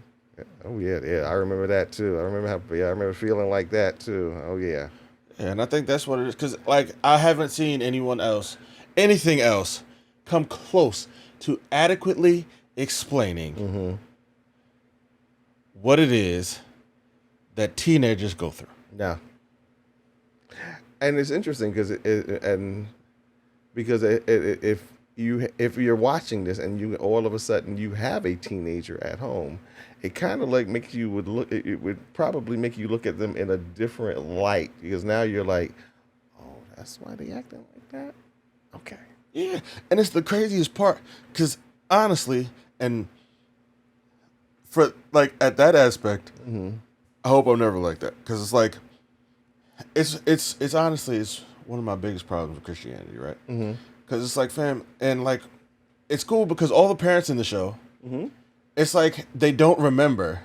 Oh, yeah, I remember that too. I remember feeling like that too. Oh, yeah. Yeah, and I think that's what it is. Because, like, I haven't seen anything else, come close to adequately explaining what it is that teenagers go through. Yeah. And it's interesting because if you're watching this and you all of a sudden you have a teenager at home, it kind of like it would probably make you look at them in a different light, because now you're like, oh, that's why they acting like that. Okay. Yeah, and it's the craziest part because honestly, and for like at that aspect, I hope I'm never like that, because it's like. It's honestly, it's one of my biggest problems with Christianity, right? Because it's like, fam, and like, it's cool because all the parents in the show, it's like they don't remember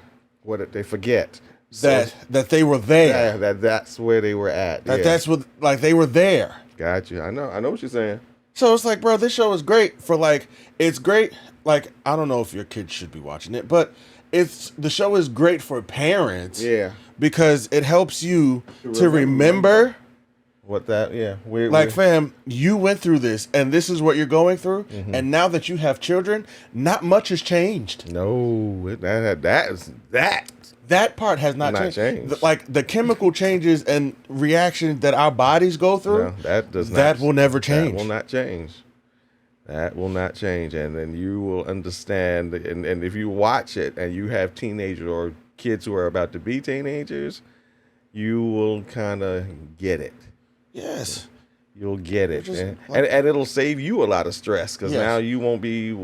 they forget that they were there. Yeah, that's where they were at. That's what, like, they were there. Got you. I know what you're saying. So it's like, bro, this show is great for like, it's great. Like, I don't know if your kids should be watching it, but the show is great for parents. Yeah. Because it helps you to remember what that, fam, you went through this and this is what you're going through. And now that you have children, not much has changed. No, that part has not changed. Like the chemical changes and reaction that our bodies go through, that will never change. That will not change. That will not change. And then you will understand. And if you watch it and you have teenagers or kids who are about to be teenagers, you will kind of get it. Yes. You'll get it. And it'll save you a lot of stress, because now you won't be,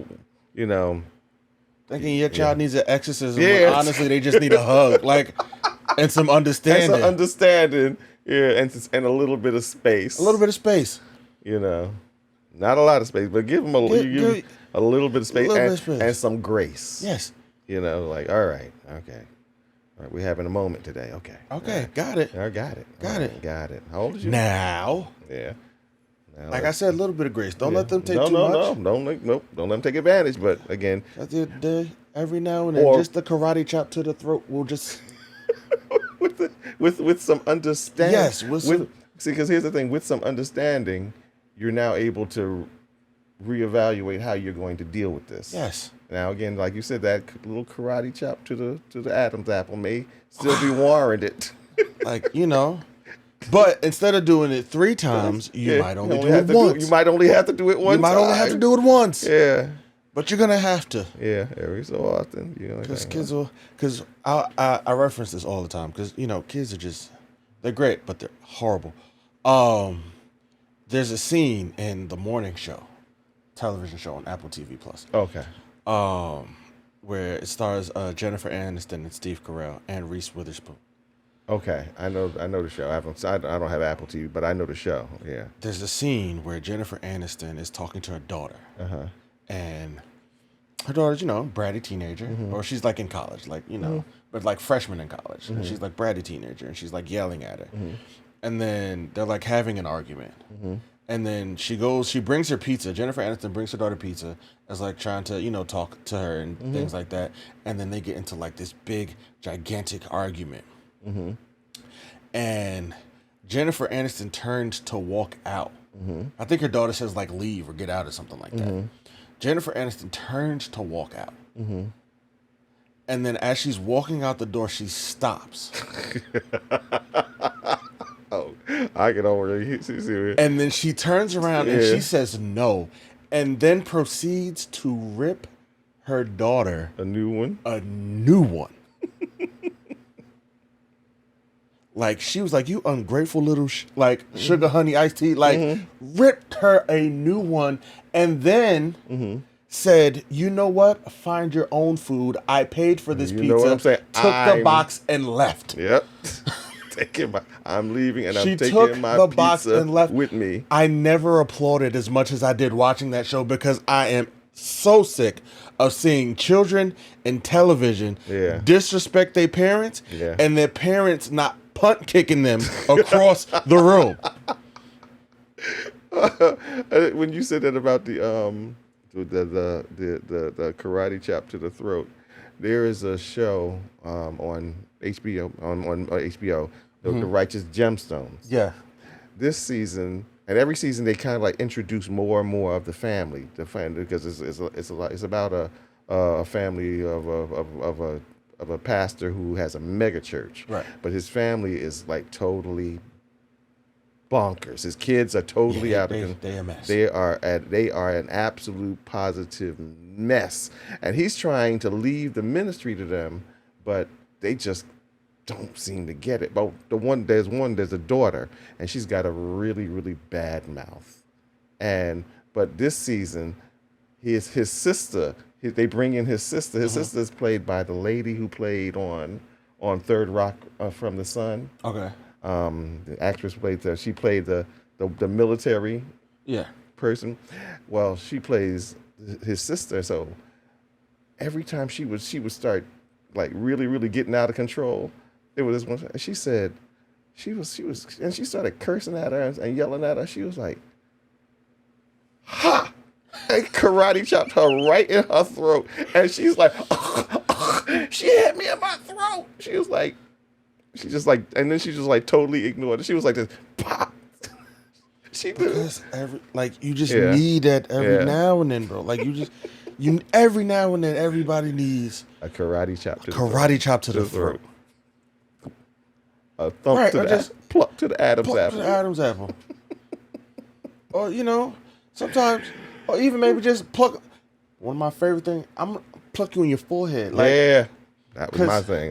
thinking your child needs an exorcism. Yeah. When honestly, they just need a hug, like, and some understanding. And some understanding, and a little bit of space. A little bit of space. You know, not a lot of space, but give them a little bit of space, and some grace. Yes. You know, like, all right, okay. All right, we're having a moment today. Okay. Okay, right. got it. I got it. Got it. Got it. How old is you? Now. Yeah. Now, like I said, a little bit of grace. Don't let them take too much. Don't let them take advantage. But again, at the end of the day, every now and then, just the karate chop to the throat will just with some understanding. Yes. See, because here's the thing: with some understanding, you're now able to reevaluate how you're going to deal with this. Yes. Now, again, like you said, that little karate chop to the Adam's apple may still be warranted. Like, you know, but instead of doing it 3 times, you might only do it once. You might only have to do it once. You might only have to do it once. Yeah. But you're gonna have to. Yeah, every so often. Because kids will. Because I reference this all the time. Because kids are they're great, but they're horrible. There's a scene in the morning show, television show on Apple TV Plus. Okay. Where it stars Jennifer Aniston and Steve Carell and Reese Witherspoon. Okay, I know the show. I don't have Apple TV, but I know the show. Yeah. There's a scene where Jennifer Aniston is talking to her daughter, and her daughter's bratty teenager, or she's like in college, like but like freshman in college, and she's like bratty teenager, and she's like yelling at her, and then they're like having an argument. And then she brings her pizza. Jennifer Aniston brings her daughter pizza as like trying to, talk to her and things like that. And then they get into like this big, gigantic argument. And Jennifer Aniston turns to walk out. I think her daughter says like leave or get out or something like that. Jennifer Aniston turns to walk out. And then as she's walking out the door, she stops. I can already see it. And then she turns around and she says no, and then proceeds to rip her daughter a new one. Like she was like, "You ungrateful little sugar honey iced tea." Like ripped her a new one, and then said, "You know what? Find your own food. I paid for this pizza." Know what I'm saying? Took the box and left. Yep. I'm leaving and I'm taking my box and left with me. I never applauded as much as I did watching that show because I am so sick of seeing children in television disrespect their parents and their parents not punt kicking them across the room. When you said that about the karate chop to the throat, there is a show on HBO on HBO, the Righteous Gemstones. Yeah. This season, and every season, they kind of like introduce more and more of the family because it's about a family of a pastor who has a mega church. Right. But his family is like totally bonkers. His kids are totally out of control. They're a mess. They are an absolute positive mess. And he's trying to leave the ministry to them, but they just don't seem to get it. But there's a daughter, and she's got a really, really bad mouth. But this season, his sister, they bring in his sister. His sister is played by the lady who played on Third Rock from the Sun. Okay. The actress played she played the military person. Well, she plays his sister. So every time she would start like really, really getting out of control, there was this one. And she said she was and she started cursing at her and yelling at her. She was like, "Ha!" And karate chopped her right in her throat. And she's like, she hit me in my throat. She was like, and then she just like totally ignored it. She was like this, pop. She did. Because you just need that every now and then, bro. Like every now and then, everybody needs a karate chop to the throat. A thump pluck to the Adam's apple. Or sometimes, or even maybe just pluck. One of my favorite things, I'm gonna pluck you in your forehead. That was my thing.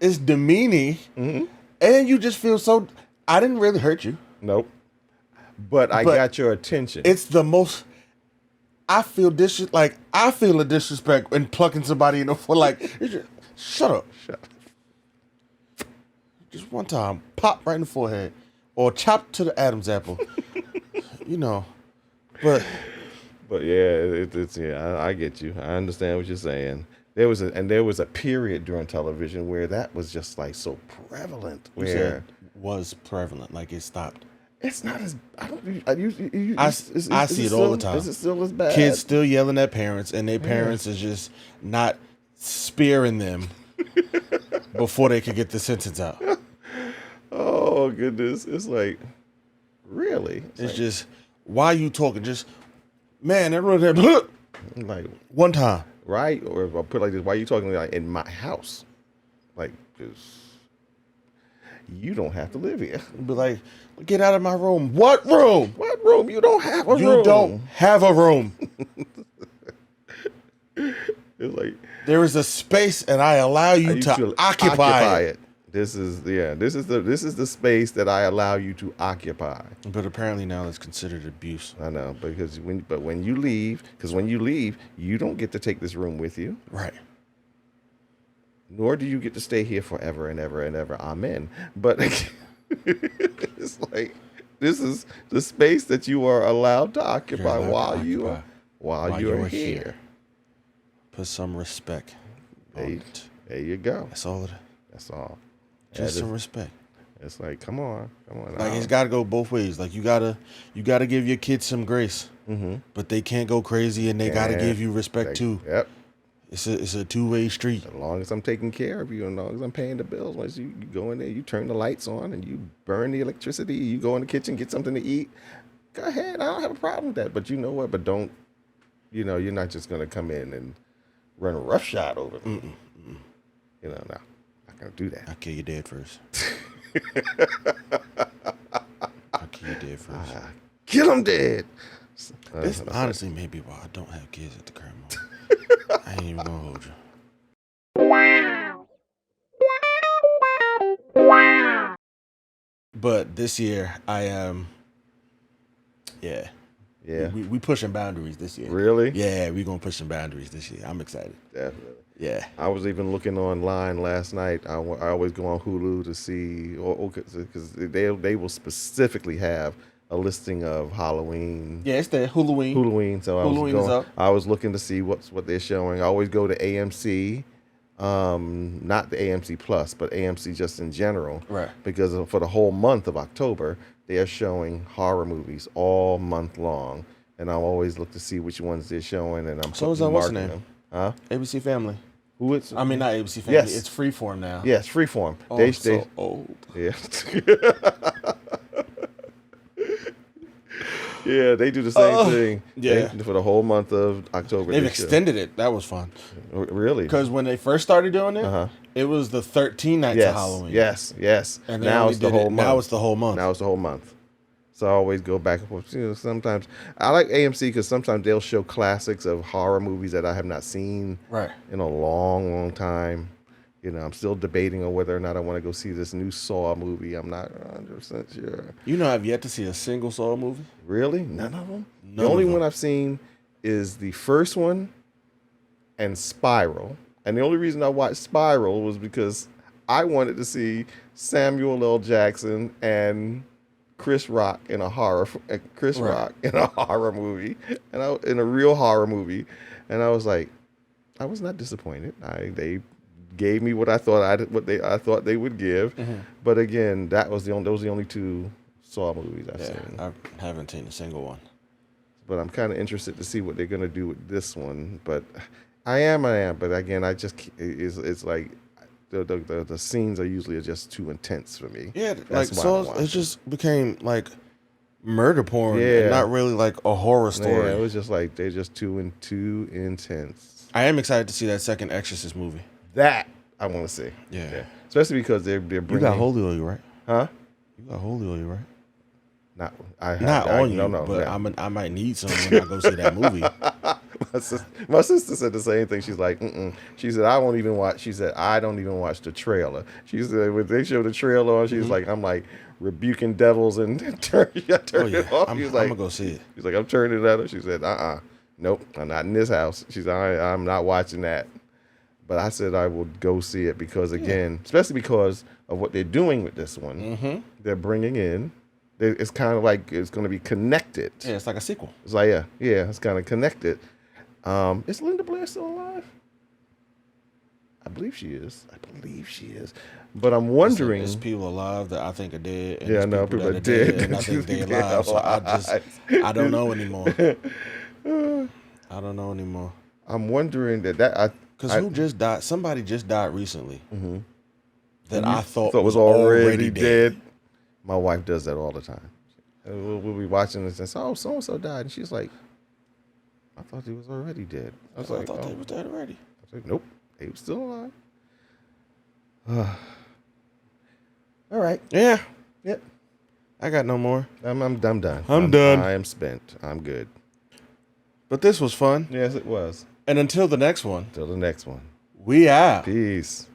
It's demeaning, and you just feel so. I didn't really hurt you. Nope. But I got your attention. It's the most. I feel I feel a disrespect in plucking somebody in the foot. Like, shut up. Just one time, pop right in the forehead, or chop to the Adam's apple. But yeah, it's I get you. I understand what you're saying. There was a period during television where that was just like so prevalent. Where was prevalent, like it stopped. It's not as I see it all the time. Is it still as bad? Kids still yelling at parents, and their parents is just not spearing them before they could get the sentence out. Oh goodness! It's like, really? It's just, why are you talking? Just, man, everyone like one time, right? Or if I put it like this, why are you talking like in my house? Like, you don't have to live here. Be like, get out of my room. What room? What room? You don't have a room. You don't have a room. It's like, there is a space, and I allow you to occupy it. This is the space that I allow you to occupy. But apparently now it's considered abuse. I know, because when you leave, you don't get to take this room with you. Right. Nor do you get to stay here forever and ever and ever. Amen. But it's like, this is the space that you are allowed to occupy while you're here. Put some respect on it. There you go. That's all it is. That's all. Just some respect. It's like, come on. Like, it's got to go both ways. Like, you gotta give your kids some grace, but they can't go crazy, and they got to give you respect too. Yep. It's a two-way street. As long as I'm taking care of you, and as long as I'm paying the bills, once you go in there, you turn the lights on, and you burn the electricity, you go in the kitchen, get something to eat. Go ahead. I don't have a problem with that. But you know what? But don't, you're not just gonna come in and run a roughshod over me. No. Gonna do that. I'll kill you dead first. Kill him dead. This honestly may be why I don't have kids at the current moment. I ain't even gonna hold you. But this year I am. Yeah. We pushing boundaries this year. Really? Yeah, we gonna push some boundaries this year. I'm excited. Definitely. Yeah. I was even looking online last night. I always go on Hulu to see, because they will specifically have a listing of Halloween. Yeah, it's there. Halloween. So I was looking to see what they're showing. I always go to AMC, not the AMC Plus, but AMC just in general. Right. Because for the whole month of October, they are showing horror movies all month long, and I always look to see which ones they're showing, and I'm what's the name? them. Huh? ABC Family. Not ABC Family. Yes. It's Freeform now. Yes, Freeform. Oh, they so old. Yeah. Yeah, they do the same thing. Yeah. For the whole month of October. They've extended it. That was fun. Really? Because when they first started doing it, it was the 13 nights of Halloween. Yes. And now it's the whole month. Now it's the whole month. So I always go back and forth. Sometimes I like AMC because sometimes they'll show classics of horror movies that I have not seen in a long, long time. I'm still debating on whether or not I want to go see this new Saw movie. I'm not 100% sure. I've yet to see a single Saw movie. Really? None of them? The only one I've seen is the first one and Spiral. And the only reason I watched Spiral was because I wanted to see Samuel L. Jackson and Chris Rock in a horror movie, and in a real horror movie, and I was like, I was not disappointed. They gave me what I thought they would give, but again, those were the only two Saw movies I've seen. I haven't seen a single one, but I'm kind of interested to see what they're gonna do with this one. But I am, but again, it's like. The scenes are usually just too intense for me. Yeah, it just became like murder porn, and not really like a horror story. Yeah, it was just like they're just too intense. I am excited to see that second Exorcist movie. That I want to see. Yeah, especially because they're bringing. You got holy oil, right? Huh? You got holy oil, right? Not on you, but I might need some when I go see that movie. My sister said the same thing. She's like, She said, I don't even watch the trailer. She said, when they show the trailer on, she's like, I'm like rebuking devils and turn it off. I'm going to go see it. She's like, I'm turning that off. She said, nope, I'm not in this house. She's I'm not watching that. But I said I would go see it because, again, especially because of what they're doing with this one. They're bringing in, it's kind of like it's going to be connected. Yeah, it's like a sequel. It's like, yeah, it's kind of connected. Is Linda Blair still alive? I believe she is. But I'm wondering. There's people alive that I think are dead. And yeah, no, people are dead. And I think they're alive. So I don't know anymore. I don't know anymore. I'm wondering that because who just died? Somebody just died recently that I thought was already dead. My wife does that all the time. We'll be watching this and say, "Oh, so and so died," and she's like, "I thought he was already dead." I thought they was dead already. I was like, "Nope, he was still alive." All right. Yeah. Yep. I got no more. I'm done. I'm done. I am spent. I'm good. But this was fun. Yes, it was. And until the next one. Until the next one. We out. Peace.